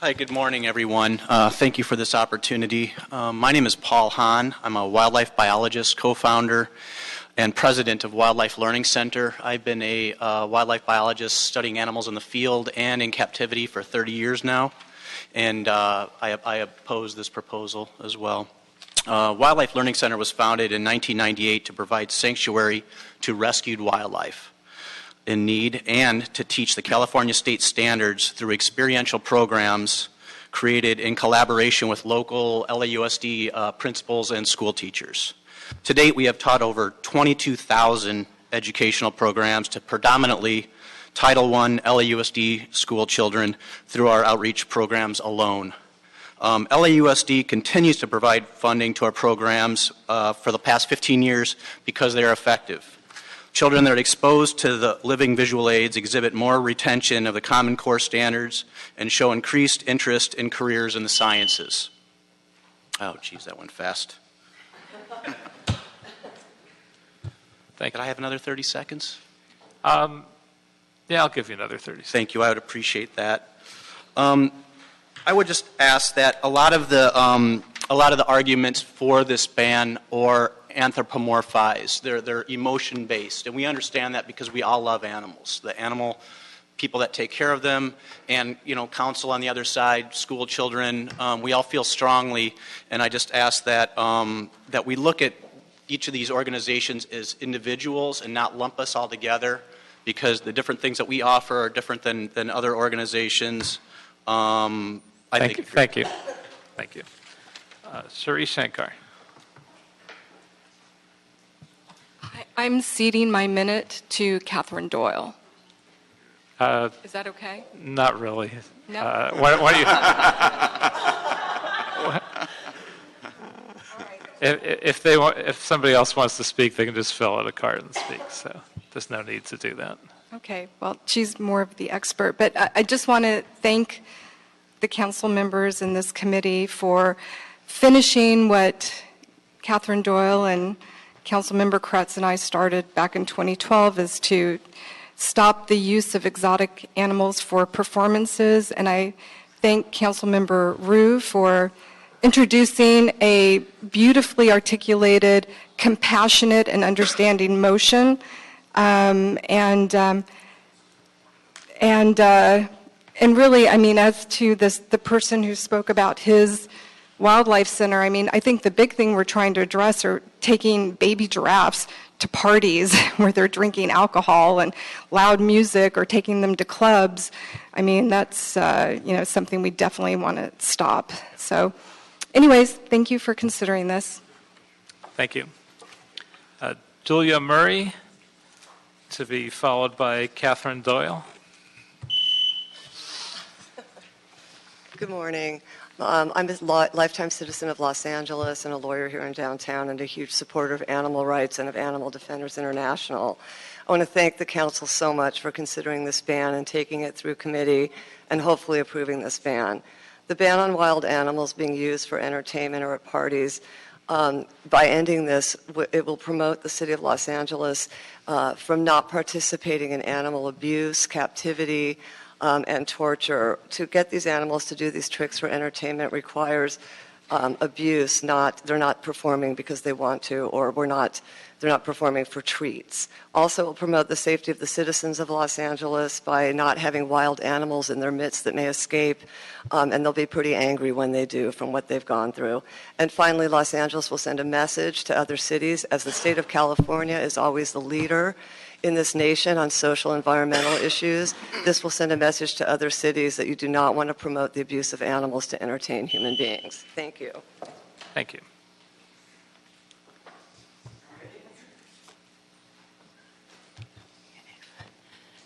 Hi, good morning, everyone. Thank you for this opportunity. My name is Paul Hahn. I'm a wildlife biologist, co-founder, and president of Wildlife Learning Center. I've been a wildlife biologist studying animals in the field and in captivity for 30 years now, and I oppose this proposal as well. Wildlife Learning Center was founded in 1998 to provide sanctuary to rescued wildlife in need and to teach the California state standards through experiential programs created in collaboration with local LAUSD principals and school teachers. To date, we have taught over 22,000 educational programs to predominantly Title I LAUSD school children through our outreach programs alone. LAUSD continues to provide funding to our programs for the past 15 years because they are effective. Children that are exposed to the living visual aids exhibit more retention of the Common Core standards and show increased interest in careers in the sciences. Oh, geez, that went fast. Thank you. Could I have another 30 seconds? Yeah, I'll give you another 30 seconds. Thank you. I would appreciate that. I would just ask that a lot of the arguments for this ban or anthropomorphize. They're emotion-based, and we understand that because we all love animals. The animal people that take care of them, and council on the other side, school children. We all feel strongly, and I just ask that that we look at each of these organizations as individuals and not lump us all together, because the different things that we offer are different than other organizations. Thank you. Shri Shankar. I'm ceding my minute to Catherine Doyle. Is that okay? Not really. No. Why do you? If somebody else wants to speak, they can just fill out a card and speak. So there's no need to do that. Okay. Well, she's more of the expert, but I just want to thank the council members in this committee for finishing what Catherine Doyle and Councilmember Kretz and I started back in 2012, is to stop the use of exotic animals for performances. And I thank Councilmember Rue for introducing a beautifully articulated, compassionate, and understanding motion. And really, I mean, as to the person who spoke about his wildlife center, I mean, I think the big thing we're trying to address are taking baby giraffes to parties where they're drinking alcohol and loud music, or taking them to clubs. I mean, that's something we definitely want to stop. So, anyways, thank you for considering this. Thank you. Julia Murray, to be followed by Catherine Doyle. Good morning. I'm a lifetime citizen of Los Angeles and a lawyer here in downtown and a huge supporter of animal rights and of Animal Defenders International. I want to thank the council so much for considering this ban and taking it through committee and hopefully approving this ban. The ban on wild animals being used for entertainment or at parties, by ending this, it will promote the city of Los Angeles from not participating in animal abuse, captivity, and torture. To get these animals to do these tricks for entertainment requires abuse, they're not performing because they want to, or they're not performing for treats. Also, it will promote the safety of the citizens of Los Angeles by not having wild animals in their midst that may escape, and they'll be pretty angry when they do from what they've gone through. And finally, Los Angeles will send a message to other cities, as the state of California is always the leader in this nation on social environmental issues. This will send a message to other cities that you do not want to promote the abuse of animals to entertain human beings. Thank you. Thank you.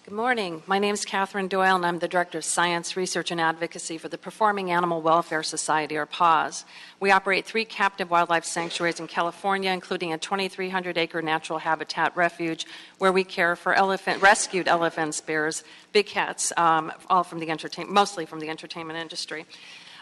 Good morning. My name is Catherine Doyle, and I'm the Director of Science, Research, and Advocacy for the Performing Animal Welfare Society, or PAWS. We operate 3 captive wildlife sanctuaries in California, including a 2,300-acre natural habitat refuge where we care for rescued elephants, bears, big cats, all from mostly from the entertainment industry.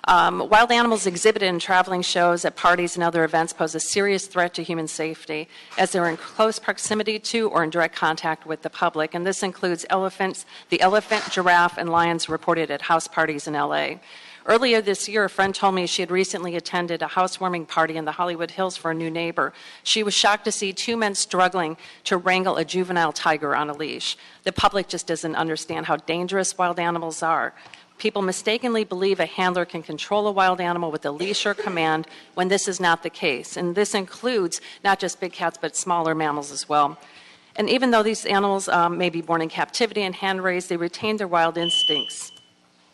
Wild animals exhibited in traveling shows, at parties, and other events pose a serious threat to human safety as they're in close proximity to or in direct contact with the public, and this includes elephants, the elephant, giraffe, and lions reported at house parties in L.A. Earlier this year, a friend told me she had recently attended a housewarming party in the Hollywood Hills for a new neighbor. She was shocked to see 2 men struggling to wrangle a juvenile tiger on a leash. The public just doesn't understand how dangerous wild animals are. People mistakenly believe a handler can control a wild animal with a leash or command when this is not the case. And this includes not just big cats, but smaller mammals as well. And even though these animals may be born in captivity and hand-raised, they retain their wild instincts.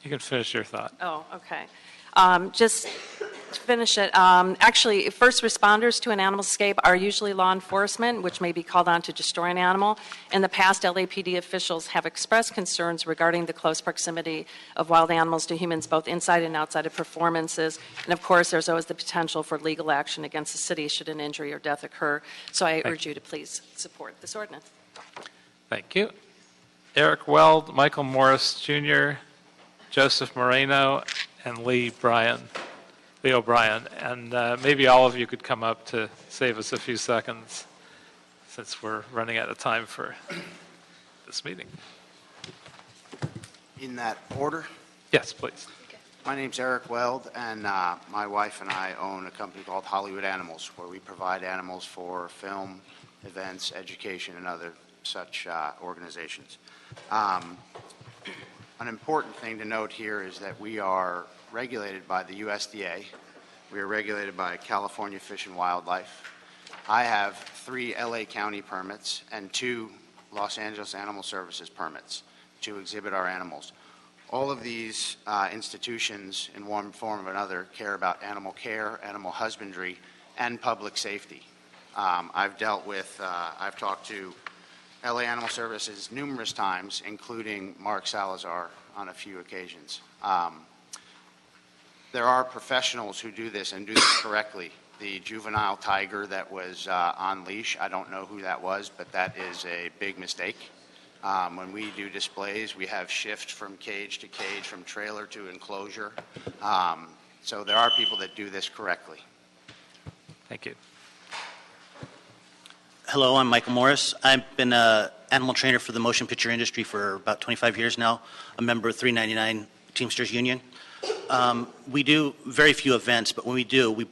You can finish your thought. Oh, okay. Just to finish it, actually, first responders to an animal escape are usually law enforcement, which may be called on to destroy an animal. In the past, LAPD officials have expressed concerns regarding the close proximity of wild animals to humans, both inside and outside of performances. And of course, there's always the potential for legal action against the city should an injury or death occur. So I urge you to please support this ordinance. Thank you. Eric Weld, Michael Morris Jr., Joseph Moreno, and Leo Bryan. And maybe all of you could come up to save us a few seconds since we're running out of time for this meeting. In that order? Yes, please. My name's Eric Weld, and my wife and I own a company called Hollywood Animals, where we provide animals for film, events, education, and other such organizations. An important thing to note here is that we are regulated by the USDA. We are regulated by California Fish and Wildlife. I have 3 LA County permits and 2 Los Angeles Animal Services permits to exhibit our animals. All of these institutions, in one form or another, care about animal care, animal husbandry, and public safety. I've talked to LA Animal Services numerous times, including Mark Salazar on a few occasions. There are professionals who do this and do this correctly. The juvenile tiger that was on leash, I don't know who that was, but that is a big mistake. When we do displays, we have shift from cage to cage, from trailer to enclosure. So there are people that do this correctly. Thank you. Hello, I'm Michael Morris. I've been an animal trainer for the motion picture industry for about 25 years now, a member of 399 Teamsters Union. We do very few events, but when we do, we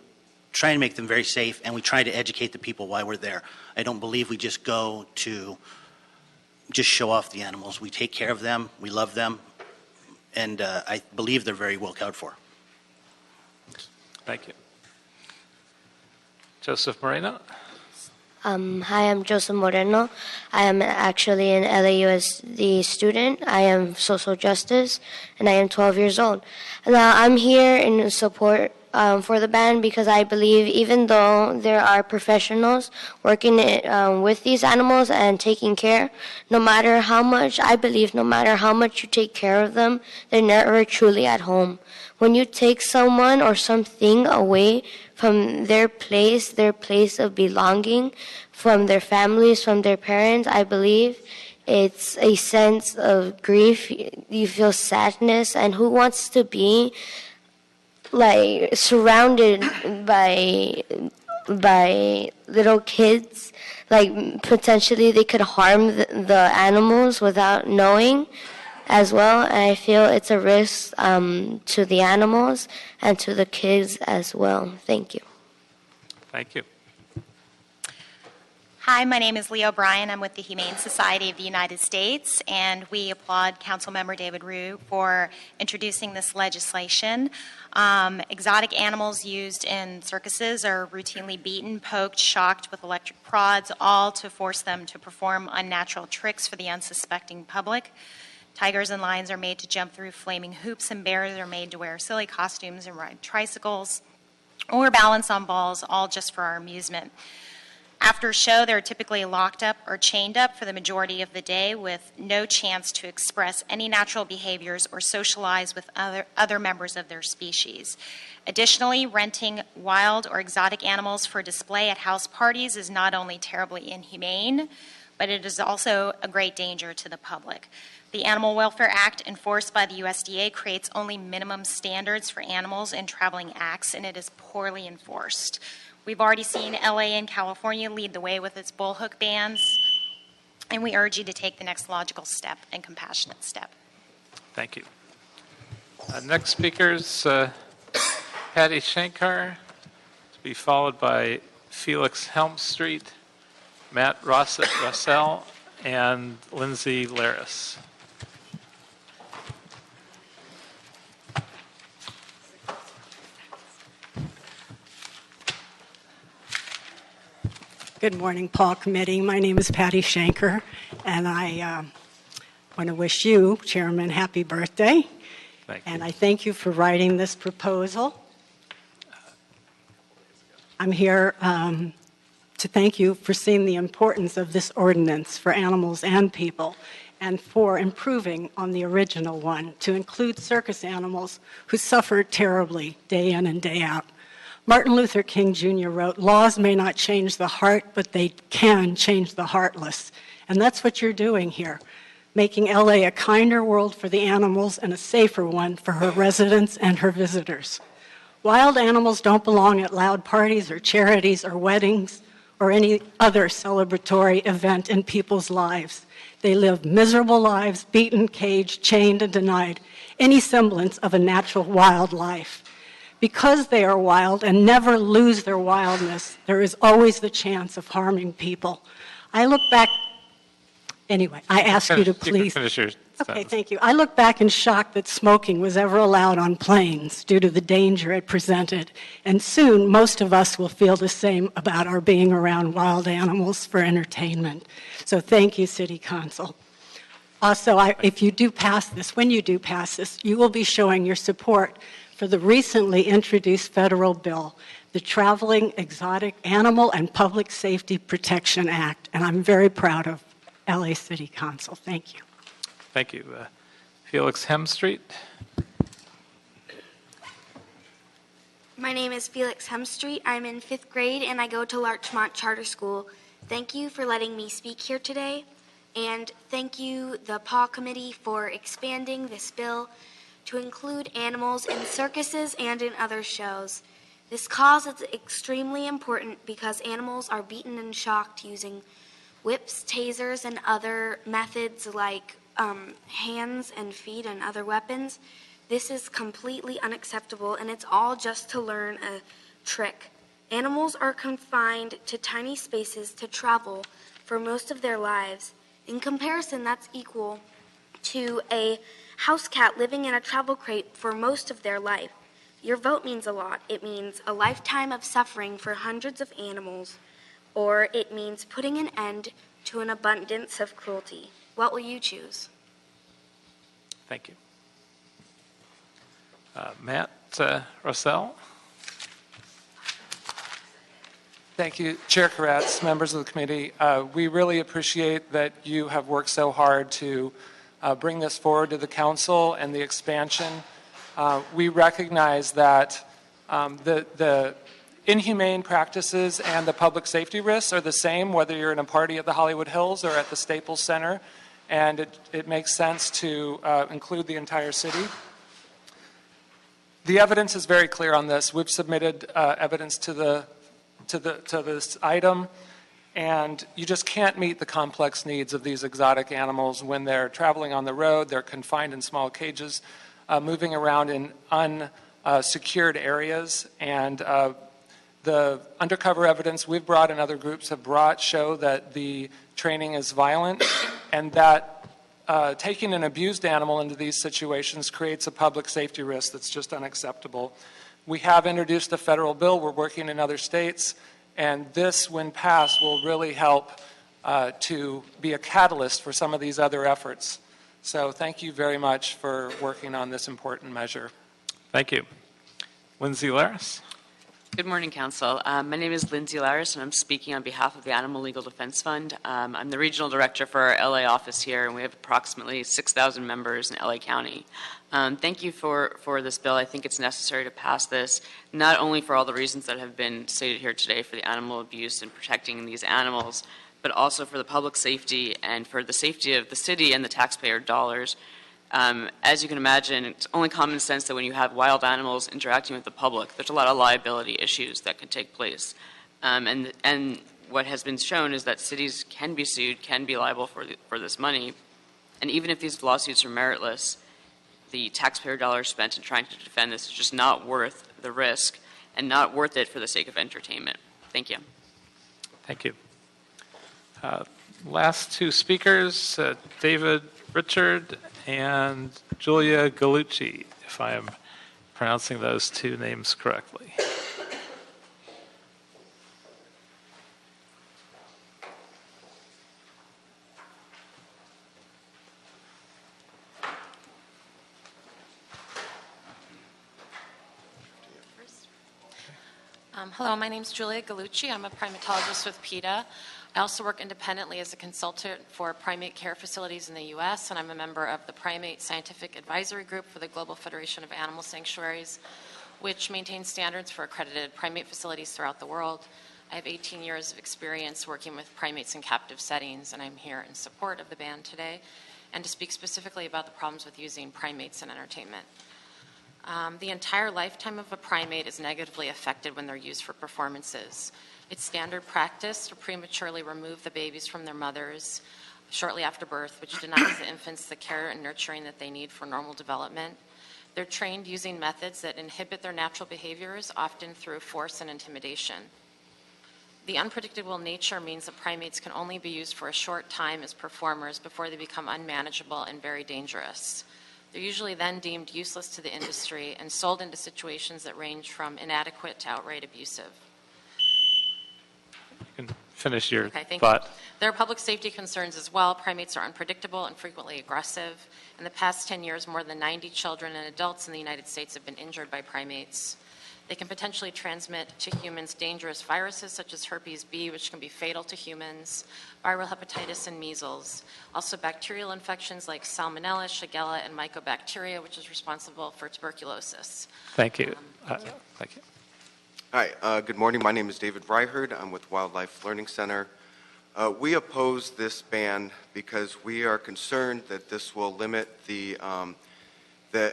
try and make them very safe, and we try to educate the people while we're there. I don't believe we just go to just show off the animals. We take care of them, we love them, and I believe they're very well cared for. Thank you. Joseph Moreno. Hi, I'm Joseph Moreno. I am actually an LAUSD student. I am social justice, and I am 12 years old. Now, I'm here in support for the ban because I believe even though there are professionals working with these animals and taking care, no matter how much you take care of them, they're never truly at home. When you take someone or something away from their place of belonging, from their families, from their parents, I believe it's a sense of grief. You feel sadness, and who wants to be like surrounded by little kids? Like potentially they could harm the animals without knowing as well. And I feel it's a risk to the animals and to the kids as well. Thank you. Thank you. Hi, my name is Leo Bryan. I'm with the Humane Society of the United States, and we applaud Councilmember David Ryu for introducing this legislation. Exotic animals used in circuses are routinely beaten, poked, shocked with electric prods, all to force them to perform unnatural tricks for the unsuspecting public. Tigers and lions are made to jump through flaming hoops, and bears are made to wear silly costumes and ride tricycles or balance on balls, all just for our amusement. After a show, they're typically locked up or chained up for the majority of the day with no chance to express any natural behaviors or socialize with other members of their species. Additionally, renting wild or exotic animals for display at house parties is not only terribly inhumane, but it is also a great danger to the public. The Animal Welfare Act, enforced by the USDA, creates only minimum standards for animals in traveling acts, and it is poorly enforced. We've already seen LA and California lead the way with its bullhook bans, and we urge you to take the next logical step and compassionate step. Thank you. Next speaker is Patty Shankar, to be followed by Felix Helmstreet, Matt Russell, and Lindsay Laris. Good morning, Paul Committee. My name is Patty Shankar, and I want to wish you, Chairman, happy birthday. Thank you. And I thank you for writing this proposal. I'm here to thank you for seeing the importance of this ordinance for animals and people, and for improving on the original one to include circus animals who suffer terribly day in and day out. Martin Luther King Jr. wrote, "Laws may not change the heart, but they can change the heartless." And that's what you're doing here, making LA a kinder world for the animals and a safer one for her residents and her visitors. Wild animals don't belong at loud parties or charities or weddings or any other celebratory event in people's lives. They live miserable lives, beaten, caged, chained, and denied any semblance of a natural wild life. Because they are wild and never lose their wildness, there is always the chance of harming people. I look back, anyway, I ask you to please. Finish your Okay, sentence. thank you. I look back in shock that smoking was ever allowed on planes due to the danger it presented. And soon, most of us will feel the same about our being around wild animals for entertainment. So thank you, City Council. Also, if you do pass this, when you do pass this, you will be showing your support for the recently introduced federal bill, the Traveling Exotic Animal and Public Safety Protection Act. And I'm very proud of LA City Council. Thank you. Thank you. Felix Helmstreet. My name is Felix Helmstreet. I'm in 5th grade and I go to Larchmont Charter School. Thank you for letting me speak here today. And thank you, the PAW Committee, for expanding this bill to include animals in circuses and in other shows. This cause is extremely important because animals are beaten and shocked using whips, tasers, and other methods like hands and feet and other weapons. This is completely unacceptable, and it's all just to learn a trick. Animals are confined to tiny spaces to travel for most of their lives. In comparison, that's equal to a house cat living in a travel crate for most of their life. Your vote means a lot. It means a lifetime of suffering for hundreds of animals, or it means putting an end to an abundance of cruelty. What will you choose? Thank you. Matt Russell. Thank you, Chair Koretz, members of the committee. We really appreciate that you have worked so hard to bring this forward to the council and the expansion. We recognize that the inhumane practices and the public safety risks are the same whether you're in a party at the Hollywood Hills or at the Staples Center, and it makes sense to include the entire city. The evidence is very clear on this. We've submitted evidence to this item, and you just can't meet the complex needs of these exotic animals when they're traveling on the road, they're confined in small cages, moving around in unsecured areas, and the undercover evidence we've brought and other groups have brought show that the training is violent and that taking an abused animal into these situations creates a public safety risk that's just unacceptable. We have introduced a federal bill. We're working in other states, and this, when passed, will really help to be a catalyst for some of these other efforts. So thank you very much for working on this important measure. Thank you. Lindsay Laris. Good morning, Council. My name is Lindsay Laris, and I'm speaking on behalf of the Animal Legal Defense Fund. I'm the regional director for our LA office here, and we have approximately 6,000 members in LA County. Thank you for this bill. I think it's necessary to pass this, not only for all the reasons that have been stated here today for the animal abuse and protecting these animals, but also for the public safety and for the safety of the city and the taxpayer dollars. As you can imagine, it's only common sense that when you have wild animals interacting with the public, there's a lot of liability issues that can take place. And what has been shown is that cities can be sued, can be liable for this money. And even if these lawsuits are meritless, the taxpayer dollars spent in trying to defend this is just not worth the risk and not worth it for the sake of entertainment. Thank you. Thank you. Last two speakers, David Richard and Julia Gallucci, if I am pronouncing those two names correctly. Hello, my name is Julia Gallucci. I'm a primatologist with PETA. I also work independently as a consultant for primate care facilities in the U.S., and I'm a member of the Primate Scientific Advisory Group for the Global Federation of Animal Sanctuaries, which maintains standards for accredited primate facilities throughout the world. I have 18 years of experience working with primates in captive settings, and I'm here in support of the ban today and to speak specifically about the problems with using primates in entertainment. The entire lifetime of a primate is negatively affected when they're used for performances. It's standard practice to prematurely remove the babies from their mothers shortly after birth, which denies the infants the care and nurturing that they need for normal development. They're trained using methods that inhibit their natural behaviors, often through force and intimidation. The unpredictable nature means that primates can only be used for a short time as performers before they become unmanageable and very dangerous. They're usually then deemed useless to the industry and sold into situations that range from inadequate to outright abusive. You can finish your Thank thought. you. There are public safety concerns as well. Primates are unpredictable and frequently aggressive. In the past 10 years, more than 90 children and adults in the United States have been injured by primates. They can potentially transmit to humans dangerous viruses such as herpes B, which can be fatal to humans, viral hepatitis and measles. Also bacterial infections like Salmonella, Shigella, and Mycobacteria, which is responsible for tuberculosis. Thank you. Thank you. Hi, good morning. My name is David Reiherd. I'm with Wildlife Learning Center. We oppose this ban because we are concerned that this will limit the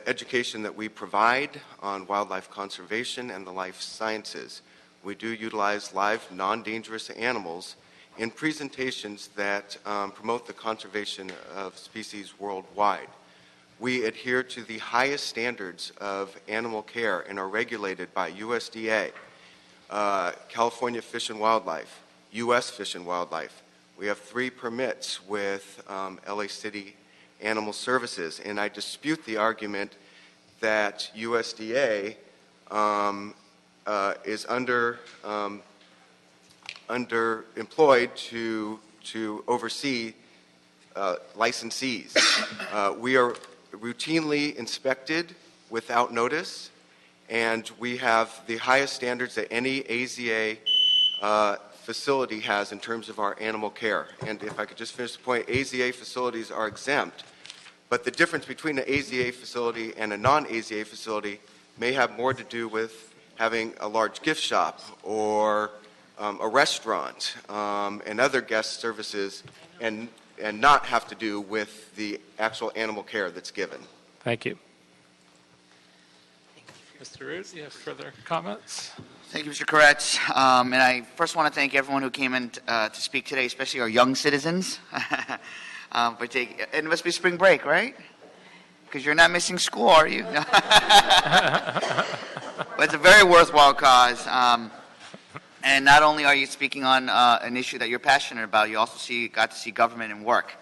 education that we provide on wildlife conservation and the life sciences. We do utilize live, non-dangerous animals in presentations that promote the conservation of species worldwide. We adhere to the highest standards of animal care and are regulated by USDA, California Fish and Wildlife, U.S. Fish and Wildlife. We have 3 permits with LA City Animal Services, and I dispute the argument that USDA is underemployed to oversee licensees. We are routinely inspected without notice, and we have the highest standards that any AZA facility has in terms of our animal care. And if I could just finish the point, AZA facilities are exempt, but the difference between an AZA facility and a non-AZA facility may have more to do with having a large gift shop or a restaurant and other guest services, and not have to do with the actual animal care that's given. Thank you. Mr. Root, do you have further comments? Thank you, Mr. Koretz. And I first want to thank everyone who came in to speak today, especially our young citizens. It must be spring break, right? Because you're not missing school, are you? But it's a very worthwhile cause. And not only are you speaking on an issue that you're passionate about, you also got to see government in work,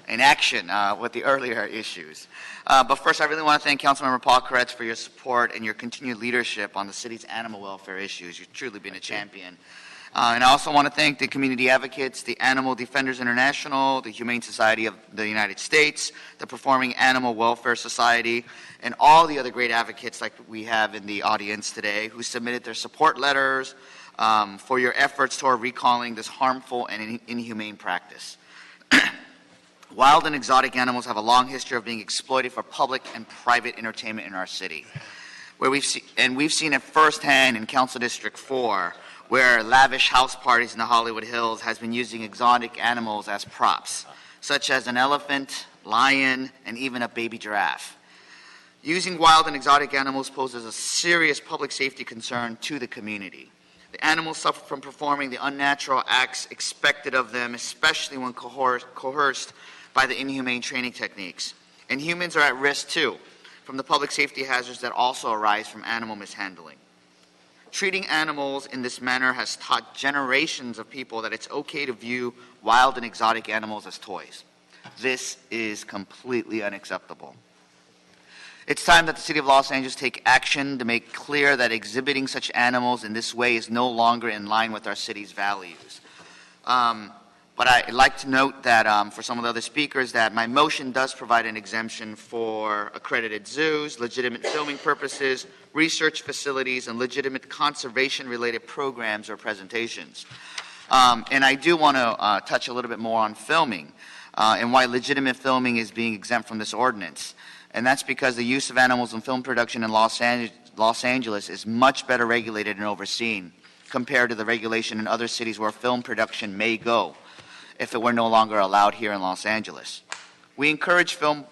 in action with the earlier issues. But first, I really want to thank Councilmember Paul Koretz for your support and your continued leadership on the city's animal welfare issues. You've truly been a champion. And I also want to thank the community advocates, the Animal Defenders International, the Humane Society of the United States, the Performing Animal Welfare Society, and all the other great advocates like we have in the audience today who submitted their support letters for your efforts toward recalling this harmful and inhumane practice. Wild and exotic animals have a long history of being exploited for public and private entertainment in our city. We've seen it firsthand in Council District 4, where lavish house parties in the Hollywood Hills has been using exotic animals as props, such as an elephant, lion, and even a baby giraffe. Using wild and exotic animals poses a serious public safety concern to the community. The animals suffer from performing the unnatural acts expected of them, especially when coerced by the inhumane training techniques. And humans are at risk too, from the public safety hazards that also arise from animal mishandling. Treating animals in this manner has taught generations of people that it's okay to view wild and exotic animals as toys. This is completely unacceptable. It's time that the City of Los Angeles take action to make clear that exhibiting such animals in this way is no longer in line with our city's values. But I'd like to note that for some of the other speakers that my motion does provide an exemption for accredited zoos, legitimate filming purposes, research facilities, and legitimate conservation-related programs or presentations. And I do want to touch a little bit more on filming and why legitimate filming is being exempt from this ordinance. And that's because the use of animals in film production in Los Angeles is much better regulated and overseen compared to the regulation in other cities where film production may go if it were no longer allowed here in Los Angeles. We encourage film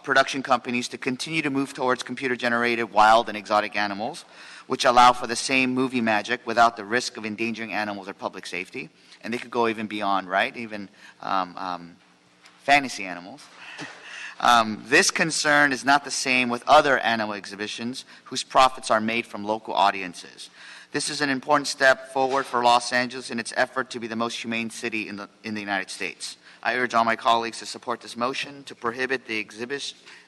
production companies to continue to move towards computer-generated wild and exotic animals, which allow for the same movie magic without the risk of endangering animals or public safety. And they could go even beyond, right? Even fantasy animals. This concern is not the same with other animal exhibitions whose profits are made from local audiences. This is an important step forward for Los Angeles in its effort to be the most humane city in the United States. I urge all my colleagues to support this motion to prohibit the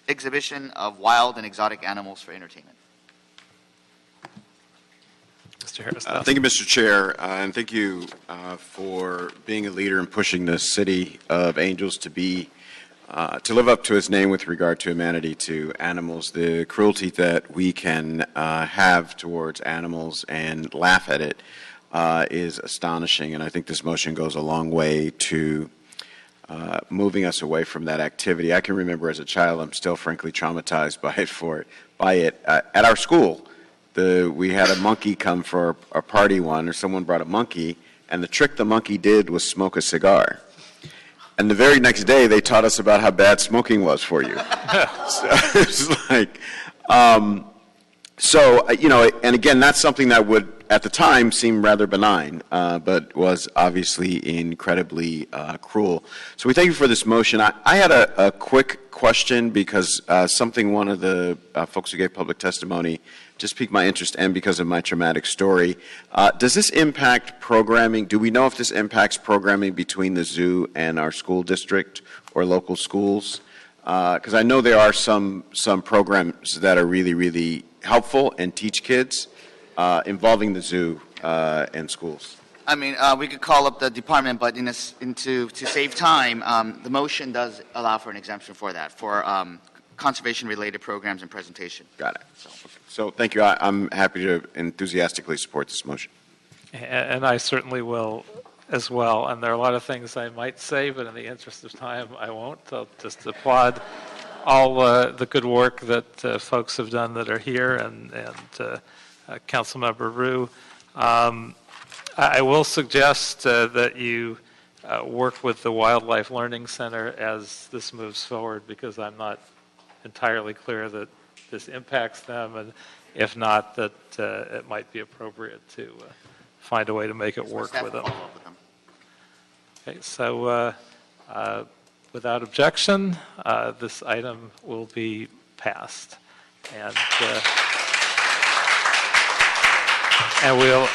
exhibition of wild and exotic animals for entertainment. Mr. Harris. Thank you, Mr. Chair, and thank you for being a leader in pushing the City of Angels to live up to its name with regard to humanity to animals. The cruelty that we can have towards animals and laugh at it is astonishing, and I think this motion goes a long way to moving us away from that activity. I can remember as a child, I'm still frankly traumatized by it. At our school, we had a monkey come for a party one, or someone brought a monkey, and the trick the monkey did was smoke a cigar. And the very next day, they taught us about how bad smoking was for you. So it's like, and again, that's something that would, at the time, seem rather benign, but was obviously incredibly cruel. So we thank you for this motion. I had a quick question because something one of the folks who gave public testimony just piqued my interest, and because of my traumatic story. Does this impact programming? Do we know if this impacts programming between the zoo and our school district or local schools? Because I know there are some programs that are really, really helpful and teach kids involving the zoo and schools. I mean, we could call up the department, but to save time, the motion does allow for an exemption for that, for conservation-related programs and presentation. Got it. So thank you. I'm happy to enthusiastically support this motion. And I certainly will as well. And there are a lot of things I might say, but in the interest of time, I won't. I'll just applaud all the good work that folks have done that are here, and Councilmember Rue. I will suggest that you work with the Wildlife Learning Center as this moves forward, because I'm not entirely clear that this impacts them, and if not, that it might be appropriate to find a way to make it work with them. Okay, so without objection, this item will be passed. And we'll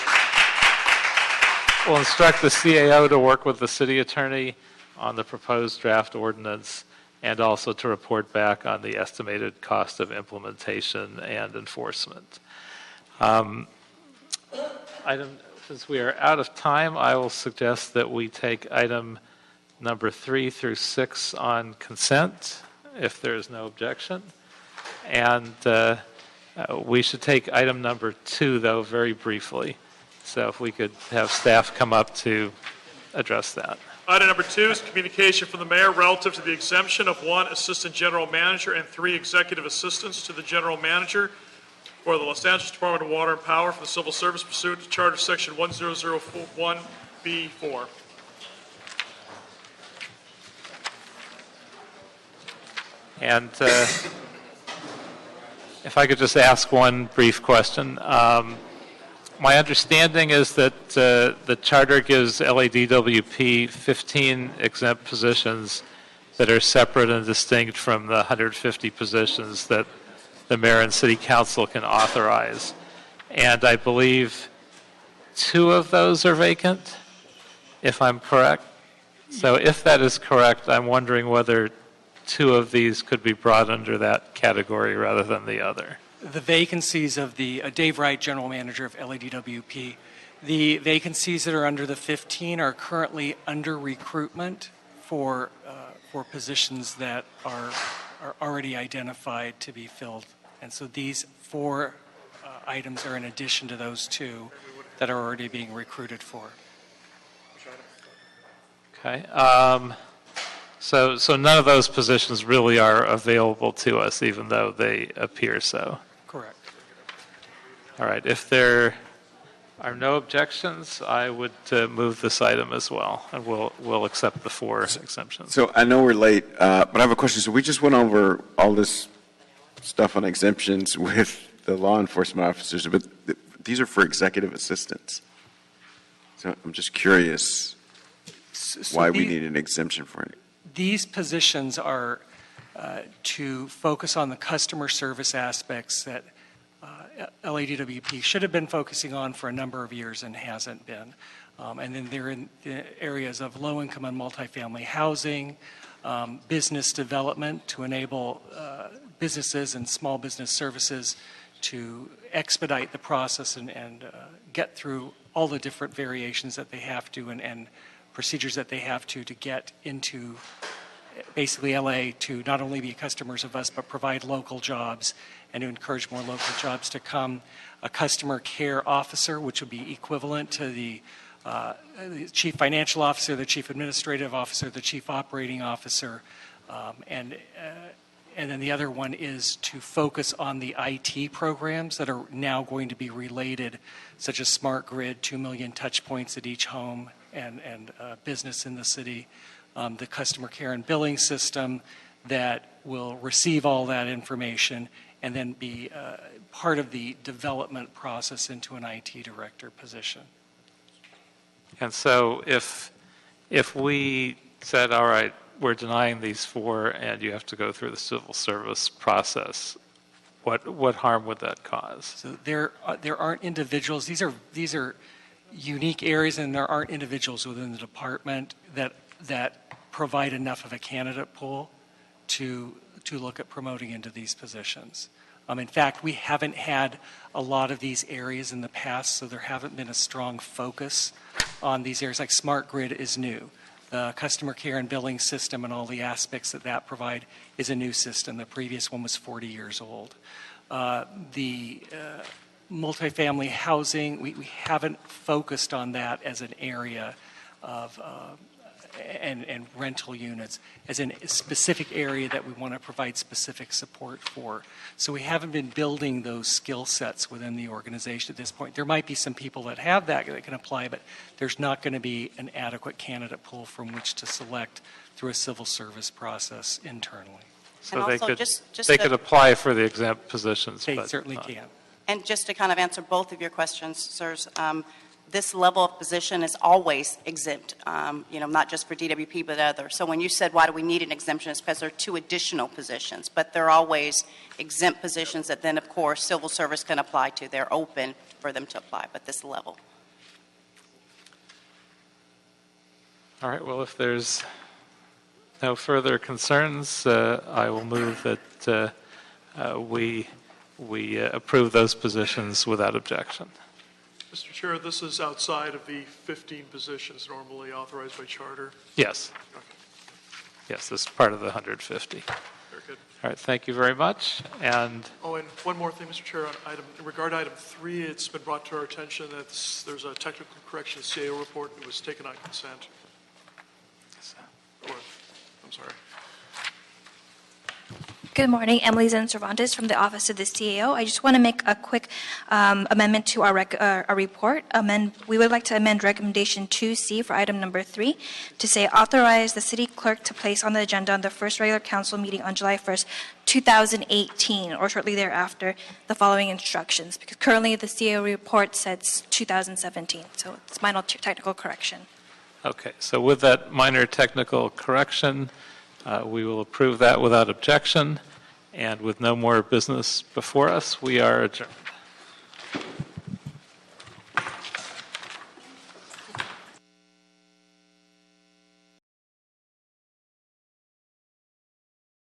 instruct the CAO to work with the city attorney on the proposed draft ordinance, and also to report back on the estimated cost of implementation and enforcement. Since we are out of time, I will suggest that we take item number 3 through 6 on consent, if there is no objection. And we should take item number 2, though, very briefly. So if we could have staff come up to address that. Item number 2 is communication from the mayor relative to the exemption of 1 assistant general manager and 3 executive assistants to the general manager for the Los Angeles Department of Water and Power for the civil service pursuant to Charter Section 10041B4. And if I could just ask one brief question. My understanding is that the charter gives LADWP 15 exempt positions that are separate and distinct from the 150 positions that the mayor and city council can authorize. And I believe 2 of those are vacant, if I'm correct. So if that is correct, I'm wondering whether 2 of these could be brought under that category rather than the other. The vacancies of the Dave Wright, general manager of LADWP, the vacancies that are under the 15 are currently under recruitment for positions that are already identified to be filled. And so these 4 items are in addition to those 2 that are already being recruited for. Okay. So none of those positions really are available to us, even though they appear so. Correct. All right. If there are no objections, I would move this item as well, and we'll accept the 4 exemptions. So I know we're late, but I have a question. So we just went over all this stuff on exemptions with the law enforcement officers, but these are for executive assistants. So I'm just curious why we need an exemption for it. These positions are to focus on the customer service aspects that LADWP should have been focusing on for a number of years and hasn't been. And then they're in the areas of low-income and multifamily housing, business development to enable businesses and small business services to expedite the process and get through all the different variations that they have to and procedures that they have to get into basically LA to not only be customers of us, but provide local jobs and to encourage more local jobs to come. A customer care officer, which would be equivalent to the chief financial officer, the chief administrative officer, the chief operating officer, and then the other one is to focus on the IT programs that are now going to be related, such as smart grid, 2 million touch points at each home and business in the city, the customer care and billing system that will receive all that information and then be part of the development process into an IT director position. And so if we said, all right, we're denying these 4 and you have to go through the civil service process, what harm would that cause? So there aren't individuals. These are unique areas, and there aren't individuals within the department that provide enough of a candidate pool to look at promoting into these positions. In fact, we haven't had a lot of these areas in the past, so there haven't been a strong focus on these areas. Like smart grid is new. The customer care and billing system and all the aspects that provide is a new system. The previous one was 40 years old. The multifamily housing, we haven't focused on that as an area of, and rental units as a specific area that we want to provide specific support for. So we haven't been building those skill sets within the organization at this point. There might be some people that have that can apply, but there's not going to be an adequate candidate pool from which to select through a civil service process internally. So they could apply for the exempt positions. They but certainly not. can. And just to kind of answer both of your questions, sirs, this level of position is always exempt, not just for DWP, but others. So when you said, why do we need an exemption, it's because there are 2 additional positions, but they're always exempt positions that then, of course, civil service can apply to. They're open for them to apply, but this level. All right, well, if there's no further concerns, I will move that we approve those positions without objection. Mr. Chair, this is outside of the 15 positions normally authorized by charter. Yes. Okay. Yes, this is part of the 150. Very good. All right, thank you very much. And one more thing, Mr. Chair, in regard to item 3, it's been brought to our attention that there's a technical correction CAO report that was taken on consent. I'm sorry. Good morning, Emily Zen Cervantes from the Office of the CAO. I just want to make a quick amendment to our report. We would like to amend recommendation 2C for item number 3 to say authorize the city clerk to place on the agenda on the first regular council meeting on July 1st, 2018, or shortly thereafter, the following instructions. Because currently the CAO report says 2017, so it's minor technical correction. Okay, so with that minor technical correction, we will approve that without objection. And with no more business before us, we are adjourned.